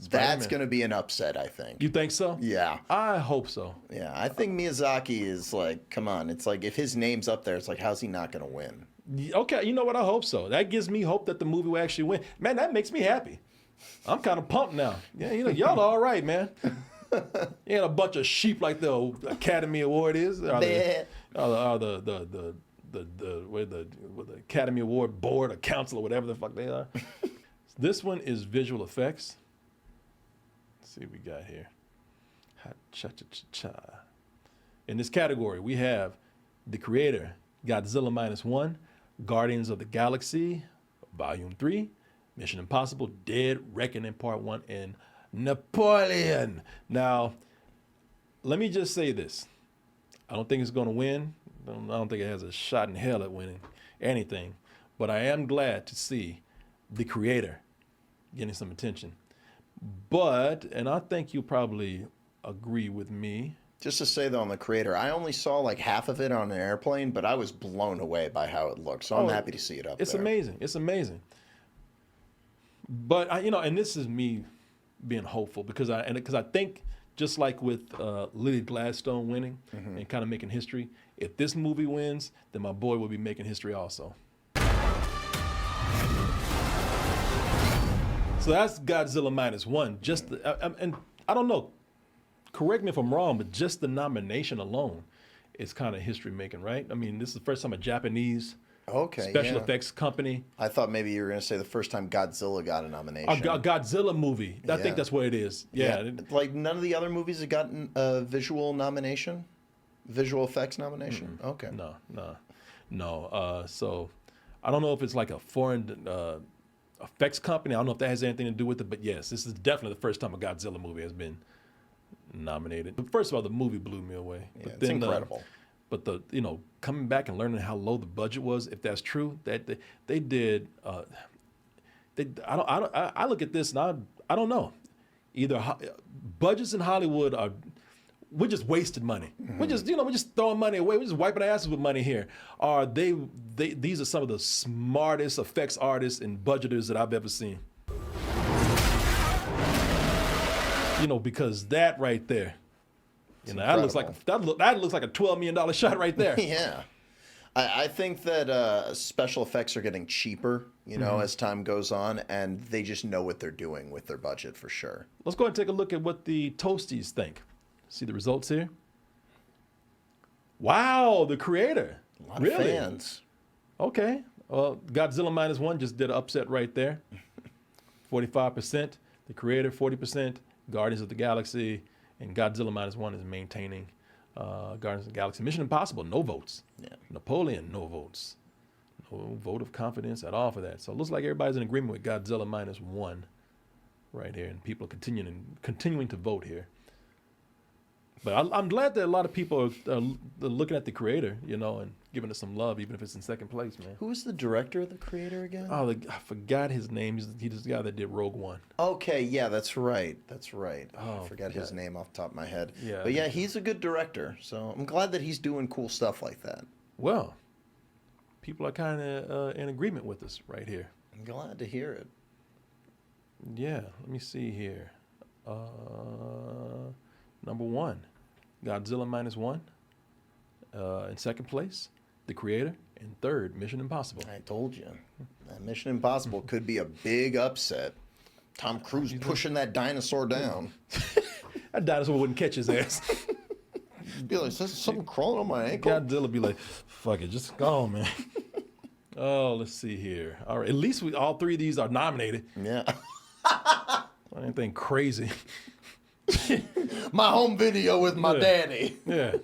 B: That's going to be an upset, I think.
A: You think so?
B: Yeah.
A: I hope so.
B: Yeah, I think Miyazaki is like, come on. It's like if his name's up there, it's like, how's he not going to win?
A: Okay, you know what? I hope so. That gives me hope that the movie will actually win. Man, that makes me happy. I'm kind of pumped now. Yeah, y'all are all right, man. You ain't a bunch of sheep like the Academy Award is. Or the Academy Award Board or Council or whatever the fuck they are. This one is visual effects. Let's see what we got here. In this category, we have The Creator, Godzilla -1, Guardians of the Galaxy, Volume 3, Mission Impossible, Dead Reckoning Part 1, and Napoleon. Now, let me just say this. I don't think it's going to win. I don't think it has a shot in hell at winning anything. But I am glad to see The Creator getting some attention. But, and I think you'll probably agree with me.
B: Just to say, though, on The Creator, I only saw like half of it on an airplane, but I was blown away by how it looked. So I'm happy to see it up there.
A: It's amazing. It's amazing. But, and this is me being hopeful because I think just like with Lily Gladstone winning and kind of making history, if this movie wins, then my boy will be making history also. So that's Godzilla -1. Just and I don't know, correct me if I'm wrong, but just the nomination alone is kind of history making, right? I mean, this is the first time a Japanese special effects company.
B: I thought maybe you were going to say the first time Godzilla got a nomination.
A: A Godzilla movie. I think that's what it is. Yeah.
B: Like none of the other movies have gotten a visual nomination? Visual effects nomination? Okay.
A: No. So I don't know if it's like a foreign effects company. I don't know if that has anything to do with it, but yes, this is definitely the first time a Godzilla movie has been nominated. But first of all, the movie blew me away.
B: Yeah,
A: but
B: it's incredible.
A: But coming back and learning how low the budget was, if that's true, that they did. I look at this and I don't know. Either budgets in Hollywood are, we're just wasted money. We're just we're just throwing money away. We're just wiping our asses with money here. Or these are some of the smartest effects artists and budgeters that I've ever seen. Because that right there. That looks like that looks like a $12 million shot right there.
B: Yeah, I think that special effects are getting cheaper, as time goes on, and they just know what they're doing with their budget for sure.
A: Let's go ahead and take a look at what the Toasties think. See the results here. Wow, the creator.
B: A lot of fans.
A: Okay, Godzilla -1 just did an upset right there. 45%. The creator 40%. Guardians of the Galaxy. And Godzilla -1 is maintaining Guardians of the Galaxy. Mission Impossible, no votes.
B: Yeah.
A: Napoleon, no votes. No vote of confidence at all for that. So it looks like everybody's in agreement with Godzilla -1 right here. And people are continuing to vote here. But I'm glad that a lot of people are looking at the creator, and giving it some love, even if it's in second place, man.
B: Who was the director of the creator again?
A: Oh, I forgot his name. He's the guy that did Rogue One.
B: Okay, yeah, that's right.
A: Oh,
B: I forgot his name off the top of my head.
A: Yeah.
B: But yeah, he's a good director. So I'm glad that he's doing cool stuff like that.
A: Well, people are kind of in agreement with us right here.
B: I'm glad to hear it.
A: Yeah, let me see here. Number 1, Godzilla -1. In second place, The Creator. In third, Mission Impossible.
B: I told you. Mission Impossible could be a big upset. Tom Cruise pushing that dinosaur down.
A: That dinosaur wouldn't catch his ass.
B: Be like, there's something crawling on my ankle.
A: Godzilla be like, fuck it, just go on, man. Oh, let's see here. All right, at least all 3 of these are nominated.
B: Yeah.
A: Anything crazy.
B: My home video with my daddy.
A: Yeah.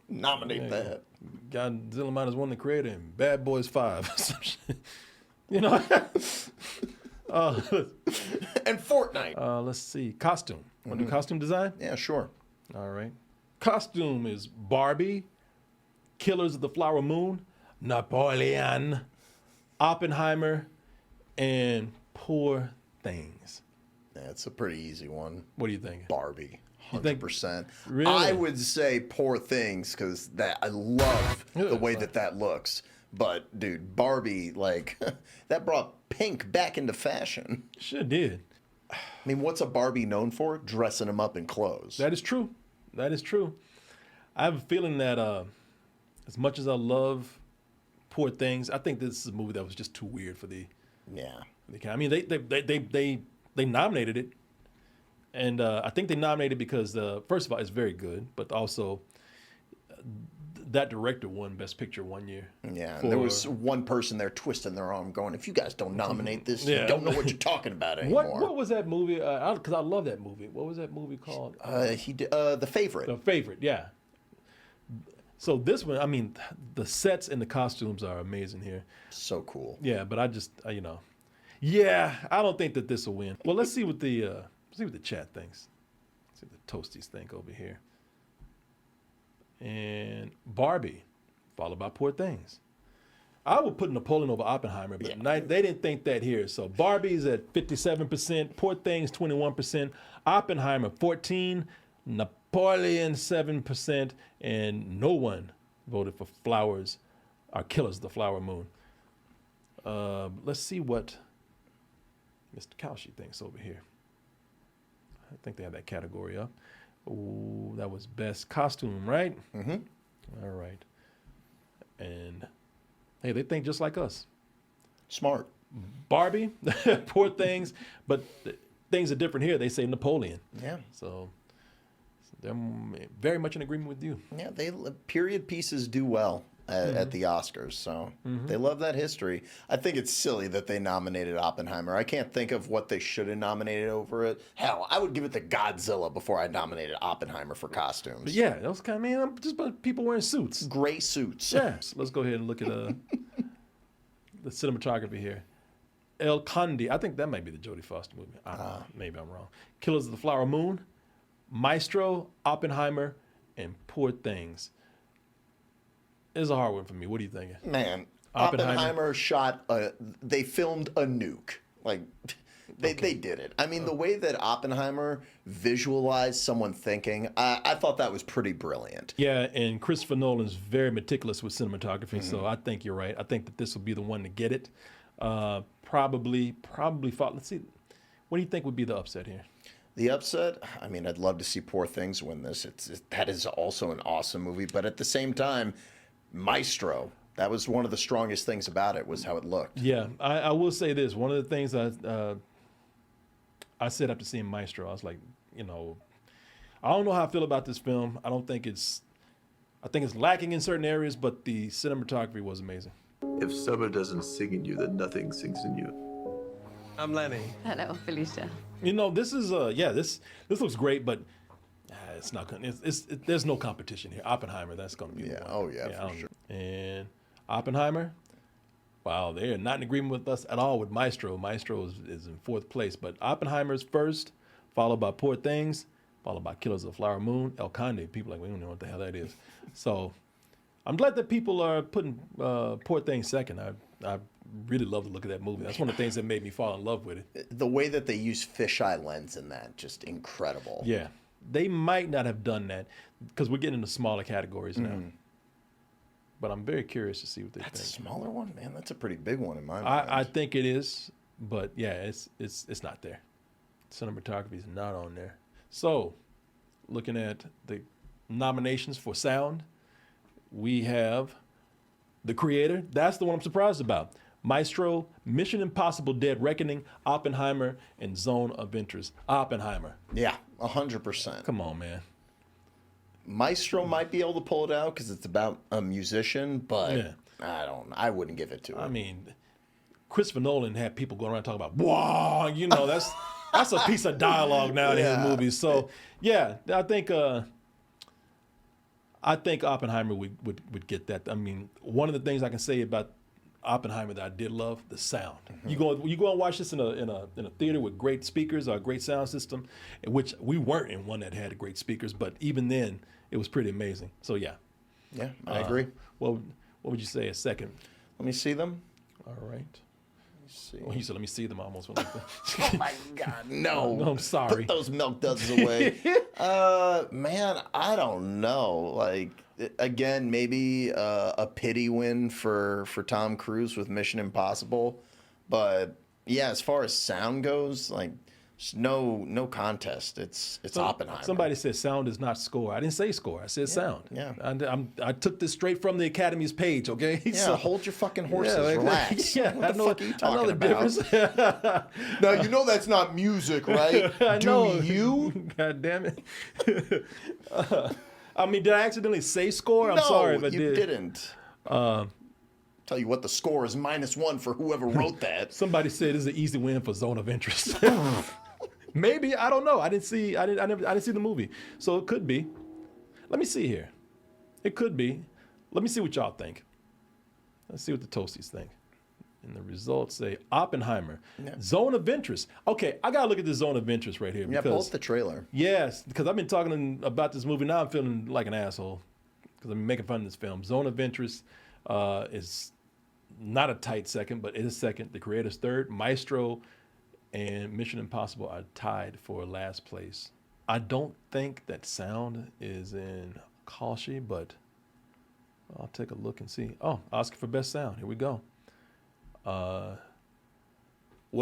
B: Nominate that.
A: Godzilla -1, The Creator, and Bad Boys 5. Some shit.
B: And Fortnite.
A: Let's see. Costume. Want to do costume design?
B: Yeah, sure.
A: All right. Costume is Barbie, Killers of the Flower Moon, Napoleon, Oppenheimer, and Poor Things.
B: That's a pretty easy one.
A: What do you think?
B: Barbie. 100%.
A: Really?
B: I would say Poor Things because I love the way that looks. But dude, Barbie, that brought pink back into fashion.
A: Sure did.
B: I mean, what's a Barbie known for? Dressing them up in clothes.
A: That is true. I have a feeling that as much as I love Poor Things, I think this is a movie that was just too weird for the.
B: Yeah.
A: I mean, they nominated it. And I think they nominated because, first of all, it's very good, but also that director won Best Picture one year.
B: Yeah, and there was one person there twisting their arm going, if you guys don't nominate this, you don't know what you're talking about anymore.
A: What was that movie? Because I love that movie. What was that movie called?
B: He did The Favorite.
A: The Favorite, yeah. So this one, I mean, the sets and the costumes are amazing here.
B: So cool.
A: Yeah, but I just, yeah, I don't think that this will win. Well, let's see what the chat thinks. Let's see what the Toasties think over here. And Barbie, followed by Poor Things. I would put Napoleon over Oppenheimer, but they didn't think that here. So Barbie's at 57%, Poor Things 21%, Oppenheimer 14%, Napoleon 7%, and no one voted for Flowers, or Killers of the Flower Moon. Let's see what Mr. Kaushi thinks over here. I think they have that category up. Oh, that was best costume, right?
B: Mm-hmm.
A: All right. And hey, they think just like us.
B: Smart.
A: Barbie, Poor Things, but things are different here. They say Napoleon.
B: Yeah.
A: So they're very much in agreement with you.
B: Yeah, period pieces do well at the Oscars, so they love that history. I think it's silly that they nominated Oppenheimer. I can't think of what they should have nominated over it. Hell, I would give it to Godzilla before I nominated Oppenheimer for costumes.
A: But yeah, that was kind of, just about people wearing suits.
B: Gray suits.
A: Yeah. So let's go ahead and look at the cinematography here. El Conde, I think that might be the Jodie Foster movie. I don't know. Maybe I'm wrong. Killers of the Flower Moon, Maestro, Oppenheimer, and Poor Things. It's a hard one for me. What are you thinking?
B: Man,
A: Oppenheimer
B: shot they filmed a nuke. Like, they did it. I mean, the way that Oppenheimer visualized someone thinking, I thought that was pretty brilliant.
A: Yeah, and Christopher Nolan's very meticulous with cinematography, so I think you're right. I think that this will be the one to get it. Probably fought. Let's see. What do you think would be the upset here?
B: The upset, I mean, I'd love to see Poor Things win this. That is also an awesome movie, but at the same time, Maestro, that was one of the strongest things about it, was how it looked.
A: Yeah, I will say this. One of the things I said after seeing Maestro, I was like, I don't know how I feel about this film. I think it's lacking in certain areas, but the cinematography was amazing.
H: If summer doesn't sing in you, then nothing sings in you.
I: I'm Lenny.
J: Hello, Felicia.
A: This is this looks great, but it's not. There's no competition here. Oppenheimer, that's going to be the one.
B: Oh yeah, for sure.
A: And Oppenheimer, wow, they're not in agreement with us at all with Maestro. Maestro is in fourth place, but Oppenheimer's first, followed by Poor Things, followed by Killers of the Flower Moon, El Conde. People are like, we don't know what the hell that is. So I'm glad that people are putting Poor Things second. I really love the look of that movie. That's one of the things that made me fall in love with it.
B: The way that they use fisheye lens in that, just incredible.
A: Yeah. They might not have done that because we're getting into smaller categories now. But I'm very curious to see what they think.
B: That's a smaller one, man. That's a pretty big one in my mind.
A: I think it is, but yeah, it's not there. Cinematography is not on there. So, looking at the nominations for sound, we have The Creator. That's the one I'm surprised about. Maestro, Mission Impossible: Dead Reckoning, Oppenheimer, and Zone of Interest. Oppenheimer.
B: Yeah, 100%.
A: Come on, man.
B: Maestro might be able to pull it out because it's about a musician, but I wouldn't give it to him.
A: I mean, Christopher Nolan had people going around talking about, wow, that's a piece of dialogue now in his movies. So, yeah, I think Oppenheimer would get that. I mean, one of the things I can say about Oppenheimer that I did love, the sound. You go and watch this in a theater with great speakers or a great sound system, in which we weren't in one that had great speakers, but even then it was pretty amazing. So yeah.
B: Yeah, I agree.
A: What would you say a second?
B: Let me see them.
A: All right.
B: See.
A: Well, you said let me see them. I almost went like that.
B: Oh my God, no!
A: No, I'm sorry.
B: Put those milk duds away. Man, I don't know. Like, again, maybe a pity win for Tom Cruise with Mission Impossible, but yeah, as far as sound goes, like, no contest. It's Oppenheimer.
A: Somebody said sound is not score. I didn't say score. I said sound.
B: Yeah.
A: I took this straight from the Academy's page. Okay.
B: Yeah. So, hold your fucking horses. Relax.
A: Yeah.
B: What the fuck are you talking about?
A: Difference.
B: Now you know that's not music, right?
A: I know.
B: Do you?
A: God damn it. I mean, did I accidentally say score? I'm sorry if I did.
B: No, you didn't. Tell you what, the score is -1 for whoever wrote that.
A: Somebody said it's an easy win for Zone of Interest. Maybe, I don't know. I didn't see the movie, so it could be. Let me see here. It could be. Let me see what y'all think. Let's see what the Toasties think. And the results say Oppenheimer, Zone of Interest. Okay, I gotta look at the Zone of Interest right here.
B: Yeah, pull up the trailer.
A: Yes, because I've been talking about this movie. Now I'm feeling like an asshole because I'm making fun of this film. Zone of Interest is not a tight second, but it is second. The Creator's third. Maestro and Mission Impossible are tied for last place. I don't think that sound is in Kalshi, but I'll take a look and see. Oh, Oscar for Best Sound. Here we go. Well,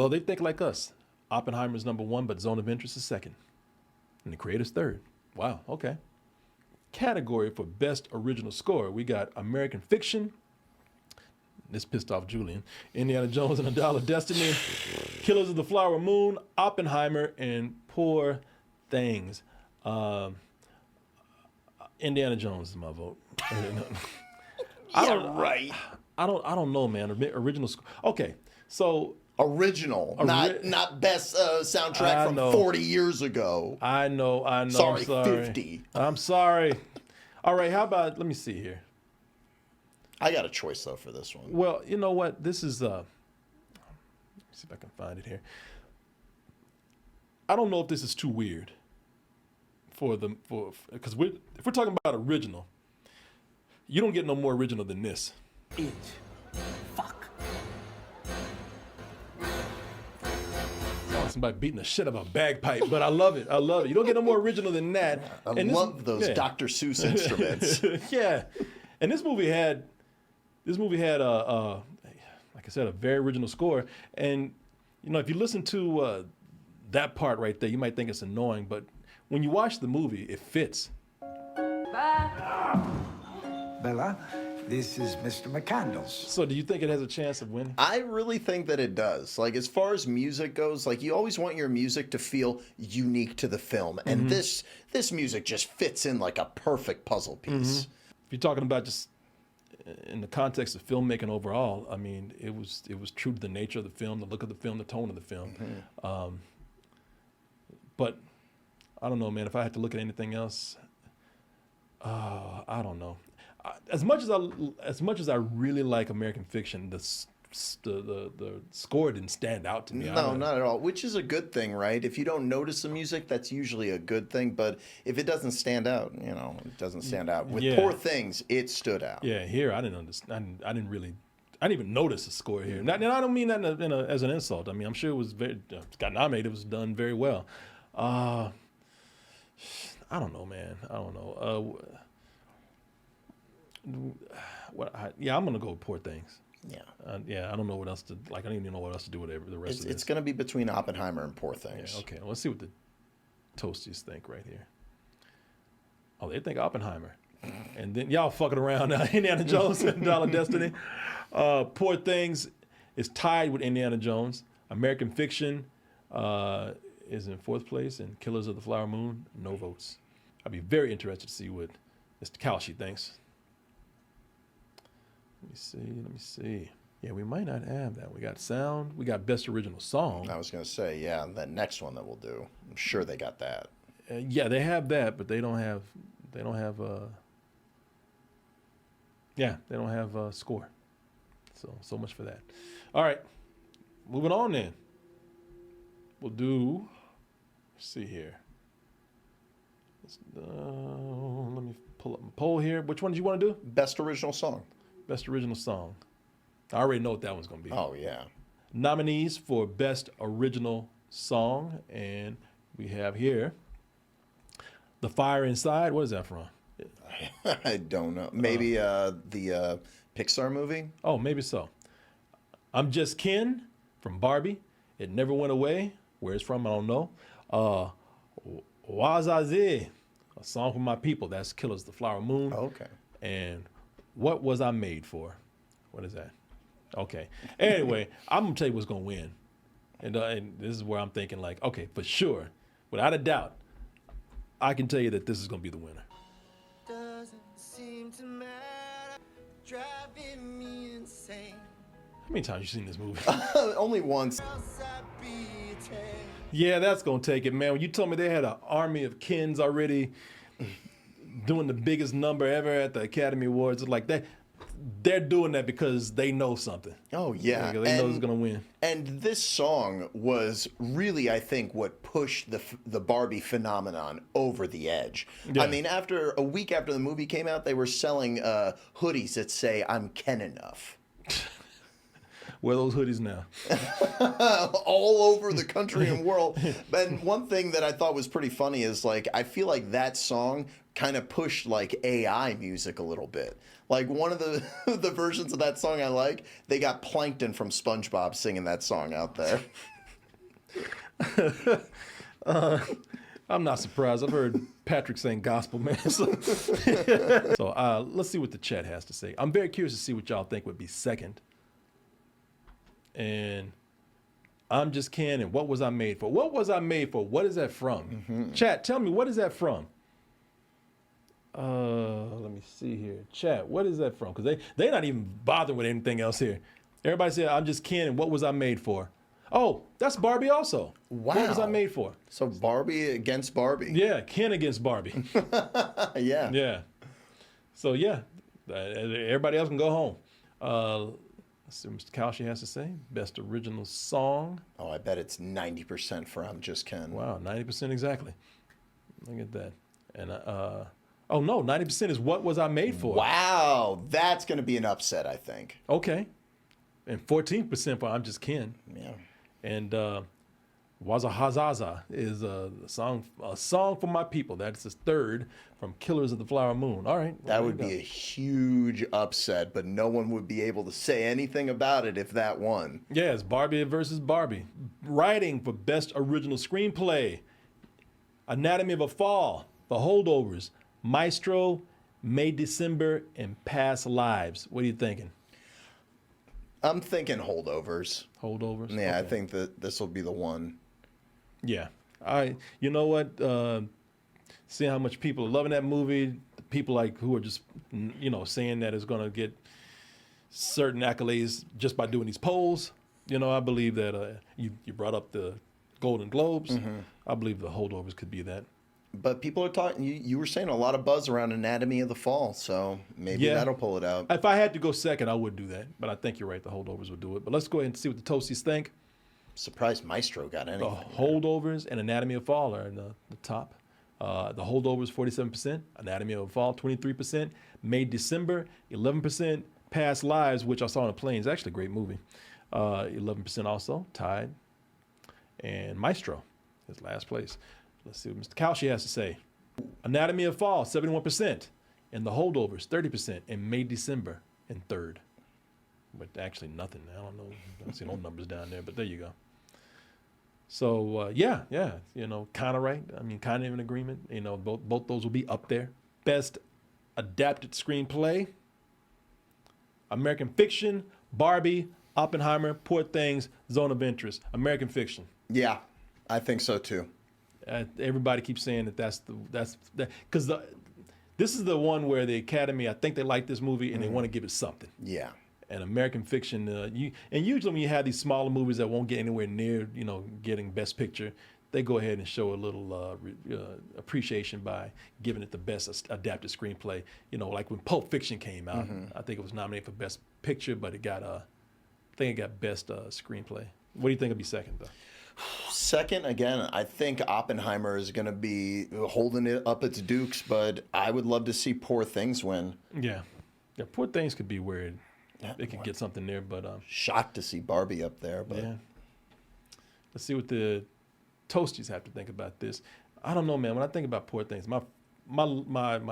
A: they think like us. Oppenheimer's #1, but Zone of Interest is second. and the creator's third. Wow, okay. Category for Best Original Score, we got American Fiction. This pissed off Julian. Indiana Jones and the Dial of Destiny. Killers of the Flower Moon. Oppenheimer. And Poor Things. Indiana Jones is my vote.
B: Right.
A: I don't know, man. Original score. Okay, so
B: Original, not best soundtrack from 40 years ago.
A: I know.
B: Sorry,
A: I'm sorry.
B: 50.
A: I'm sorry. All right, how about, let me see here.
B: I got a choice, though, for this one.
A: Well, you know what? This is, let me see if I can find it here. I don't know if this is too weird because if we're talking about original, you don't get no more original than this.
C: Fuck.
A: Somebody beating the shit out of a bagpipe, but I love it. I love it. You don't get no more original than that.
B: I love those Dr. Seuss instruments.
A: Yeah, and this movie had like I said, a very original score. And you know, if you listen to that part right there, you might think it's annoying, but when you watch the movie, it fits.
D: Bella, this is Mr. McCandles.
A: So do you think it has a chance of winning?
B: I really think that it does. Like, as far as music goes, like, you always want your music to feel unique to the film. And this music just fits in like a perfect puzzle piece.
A: If you're talking about just in the context of filmmaking overall, I mean, it was true to the nature of the film, the look of the film, the tone of the film. But I don't know, man. If I had to look at anything else, I don't know. As much as I really like American Fiction, the score didn't stand out to me.
B: No, not at all. Which is a good thing, right? If you don't notice the music, that's usually a good thing. But if it doesn't stand out, you know, it doesn't stand out. With Poor Things, it stood out.
A: Yeah, here I didn't understand. I didn't even notice the score here. And I don't mean that as an insult. I mean, I'm sure it was got nominated. It was done very well. I don't know, man. I don't know. I'm gonna go with Poor Things.
B: Yeah.
A: I don't know what else to like. I don't even know what else to do with the rest of this.
B: It's gonna be between Oppenheimer and Poor Things.
A: Yeah, okay, let's see what the Toasties think right here. Oh, they think Oppenheimer, and then y'all fucking around now. Indiana Jones and Dial of Destiny. Poor Things is tied with Indiana Jones. American Fiction is in fourth place, and Killers of the Flower Moon, no votes. I'd be very interested to see what Mr. Kalshi thinks. Let me see. Yeah, we might not have that. We got sound. We got Best Original Song.
B: I was going to say, yeah, that next one that we'll do. I'm sure they got that.
A: Yeah, they have that, but they don't have score. So much for that. All right, moving on then. We'll do. Let's see here. Let me pull up my poll here. Which one did you want to do?
B: Best Original Song.
A: Best Original Song. I already know what that one's going to be.
B: Oh, yeah.
A: Nominees for Best Original Song, and we have here The Fire Inside. What is that from?
B: I don't know. Maybe the Pixar movie?
A: Oh, maybe so. I'm Just Ken from Barbie. It Never Went Away. Where it's from, I don't know. Wazaze, a song for my people. That's Killers of the Flower Moon.
B: Oh, okay.
A: And What Was I Made For? What is that? Okay. Anyway, I'm going to tell you what's going to win. And this is where I'm thinking like, okay, for sure, without a doubt, I can tell you that this is going to be the winner.
K: Doesn't seem to matter, driving me insane.
A: How many times you seen this movie?
B: Only once.
A: Yeah, that's going to take it, man. When you told me they had an army of Kens already doing the biggest number ever at the Academy Awards, it's like that. They're doing that because they know something.
B: Oh, yeah.
A: They know it's going to win.
B: And this song was really, I think, what pushed the Barbie phenomenon over the edge. Yeah. I mean, a week after the movie came out, they were selling hoodies that say, I'm Ken enough.
A: Where are those hoodies now?
B: All over the country and world. And one thing that I thought was pretty funny is, like, I feel like that song kind of pushed, like, AI music a little bit. Like, one of the the versions of that song I like, they got Plankton from SpongeBob singing that song out there.
A: I'm not surprised. I've heard Patrick saying gospel, man. So, let's see what the chat has to say. I'm very curious to see what y'all think would be second. And I'm Just Ken, and What Was I Made For? What Was I Made For? What is that from? Chat, tell me, what is that from? Let me see here. Chat, what is that from? Because they're not even bothering with anything else here. Everybody said, I'm Just Ken, and What Was I Made For? Oh, that's Barbie also.
B: Wow.
A: What Was I Made For?
B: So Barbie against Barbie.
A: Yeah, Ken against Barbie.
B: Yeah.
A: Yeah. So, yeah, everybody else can go home. Let's see what Mr. Kalshi has to say. Best original song.
B: Oh, I bet it's 90% for I'm Just Ken.
A: Wow, 90% exactly. Look at that. And, oh, no, 90% is What Was I Made For?
B: Wow, that's going to be an upset, I think.
A: Okay. And 14% for I'm Just Ken.
B: Yeah.
A: And Waza Hazaza is a song for my people. That's his third from Killers of the Flower Moon. All right.
B: That would be a huge upset, but no one would be able to say anything about it if that won.
A: Yeah, it's Barbie versus Barbie. Writing for Best Original Screenplay. Anatomy of a Fall, The Holdovers, Maestro, May December, and Past Lives. What are you thinking?
B: I'm thinking Holdovers.
A: Holdovers?
B: Yeah,
A: Okay.
B: I think that this will be the one.
A: Yeah. You know what? Seeing how much people are loving that movie, people like who are just, saying that it's going to get certain accolades just by doing these polls. I believe that you brought up the Golden Globes. I believe the Holdovers could be that.
B: But people are talking, you were saying a lot of buzz around Anatomy of the Fall, so maybe that'll pull it out.
A: If I had to go second, I would do that. But I think you're right. The Holdovers would do it. But let's go ahead and see what the Toasties think.
B: Surprised Maestro got anything.
A: The Holdovers and Anatomy of a Fall are in the top. The Holdovers, 47%. Anatomy of a Fall, 23%. May December, 11%. Past Lives, which I saw on a plane, is actually a great movie. 11% also, tied. And Maestro is last place. Let's see what Mr. Kalshi has to say. Anatomy of a Fall, 71%. And The Holdovers, 30%. And May December in third. But actually nothing. I don't know. I don't see no numbers down there, but there you go. So, yeah, kind of right. I mean, kind of in agreement. Both those will be up there. Best Adapted Screenplay. American Fiction, Barbie, Oppenheimer, Poor Things, Zone of Interest. American Fiction.
B: Yeah, I think so too.
A: Everybody keeps saying that's because this is the one where the Academy, I think they like this movie and they want to give it something.
B: Yeah.
A: And American Fiction, usually when you have these smaller movies that won't get anywhere near, getting Best Picture, they go ahead and show a little appreciation by giving it the best adapted screenplay. Like when Pulp Fiction came out, I think it was nominated for Best Picture, but it got Best Screenplay. What do you think would be second, though?
B: Second, again, I think Oppenheimer is going to be holding it up its dukes, but I would love to see Poor Things win.
A: Yeah, Poor Things could be where it could get something there, but
B: shocked to see Barbie up there. But
A: yeah, let's see what the Toasties have to think about this. I don't know, man. When I think about Poor Things, my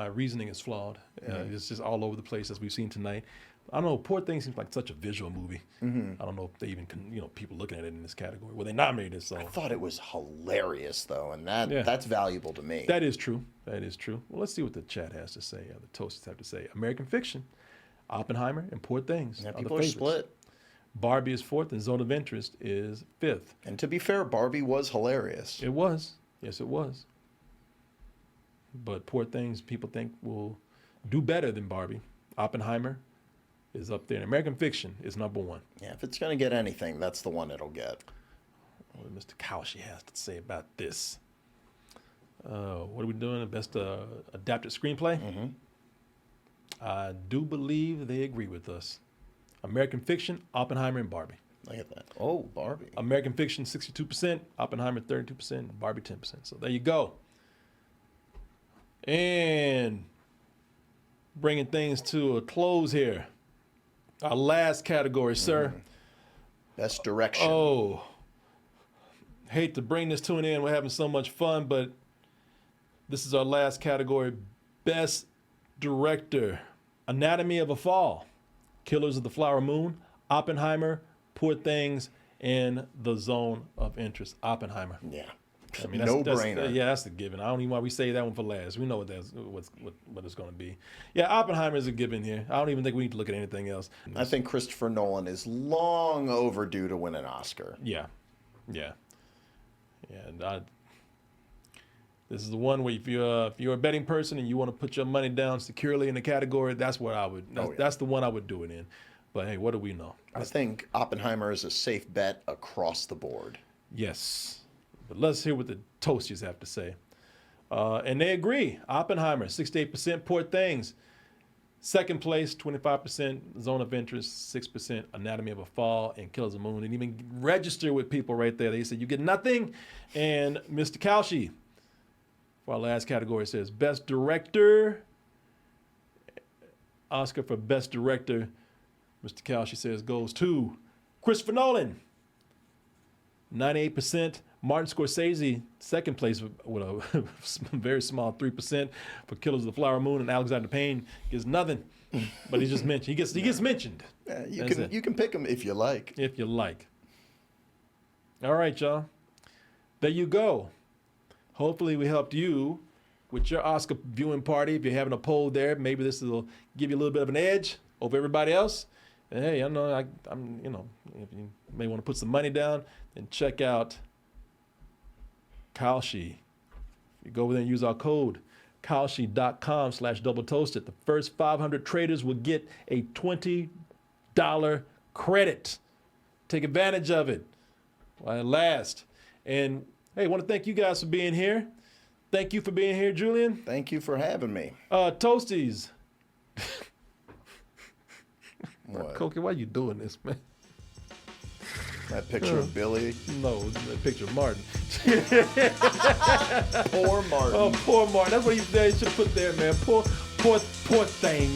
A: reasoning is flawed. It's just all over the place as we've seen tonight. I don't know. Poor Things seems like such a visual movie. I don't know if they even can, people looking at it in this category. Well, they nominated it, so.
B: I thought it was hilarious, though, and that's valuable to me.
A: That is true. That is true. Well, let's see what the chat has to say, the Toasties have to say. American Fiction, Oppenheimer, and Poor Things.
B: Yeah, people are split.
A: Barbie is fourth, and Zone of Interest is fifth.
B: And to be fair, Barbie was hilarious.
A: It was. Yes, it was. But Poor Things, people think will do better than Barbie. Oppenheimer is up there. And American Fiction is number one.
B: Yeah, if it's going to get anything, that's the one it'll get.
A: What Mr. Kalshi has to say about this. What are we doing? The best adapted screenplay? I do believe they agree with us. American Fiction, Oppenheimer, and Barbie.
B: Look at that. Oh, Barbie.
A: American Fiction, 62%. Oppenheimer, 32%. Barbie, 10%. So there you go. And bringing things to a close here. Our last category, sir.
B: Best Direction.
A: Oh, hate to bring this to an end. We're having so much fun, but this is our last category. Best Director. Anatomy of a Fall, Killers of the Flower Moon, Oppenheimer, Poor Things, and The Zone of Interest. Oppenheimer.
B: Yeah.
A: I mean,
B: No
A: that's
B: brainer.
A: yeah, that's the given. I don't even why we say that one for last. We know what it's going to be. Yeah, Oppenheimer is a given here. I don't even think we need to look at anything else.
B: I think Christopher Nolan is long overdue to win an Oscar.
A: Yeah. And this is the one where if you're a betting person and you want to put your money down securely in the category, that's what I would. That's the one I would do it in. But hey, what do we know?
B: I think Oppenheimer is a safe bet across the board.
A: Yes. But let's hear what the Toasties have to say. And they agree. Oppenheimer, 68% Poor Things. Second place, 25% Zone of Interest, 6% Anatomy of a Fall, and Killers of the Moon. Didn't even register with people right there. They said, you get nothing. And Mr. Kalshi, for our last category, says Best Director. Oscar for Best Director, Mr. Kalshi says, goes to Christopher Nolan. 98%. Martin Scorsese, second place with a very small 3% for Killers of the Flower Moon, and Alexander Payne gets nothing. But he's just mentioned. He gets mentioned.
B: You can pick him if you like.
A: If you like. All right, y'all. There you go. Hopefully we helped you with your Oscar viewing party. If you're having a poll there, maybe this will give you a little bit of an edge over everybody else. And hey, I know I'm if you may want to put some money down, then check out Kalshi. You go over there and use our code kalshi.com/doubletoasted. The first 500 traders will get a $20 credit. Take advantage of it while it lasts. And hey, I want to thank you guys for being here. Thank you for being here, Julian.
B: Thank you for having me.
A: Toasties.
B: What?
A: Cokie, why are you doing this, man?
B: That picture of Billy.
A: No, that picture of Martin.
B: Poor Martin.
A: Oh, poor Martin. That's what they should have put there, man. Poor thing.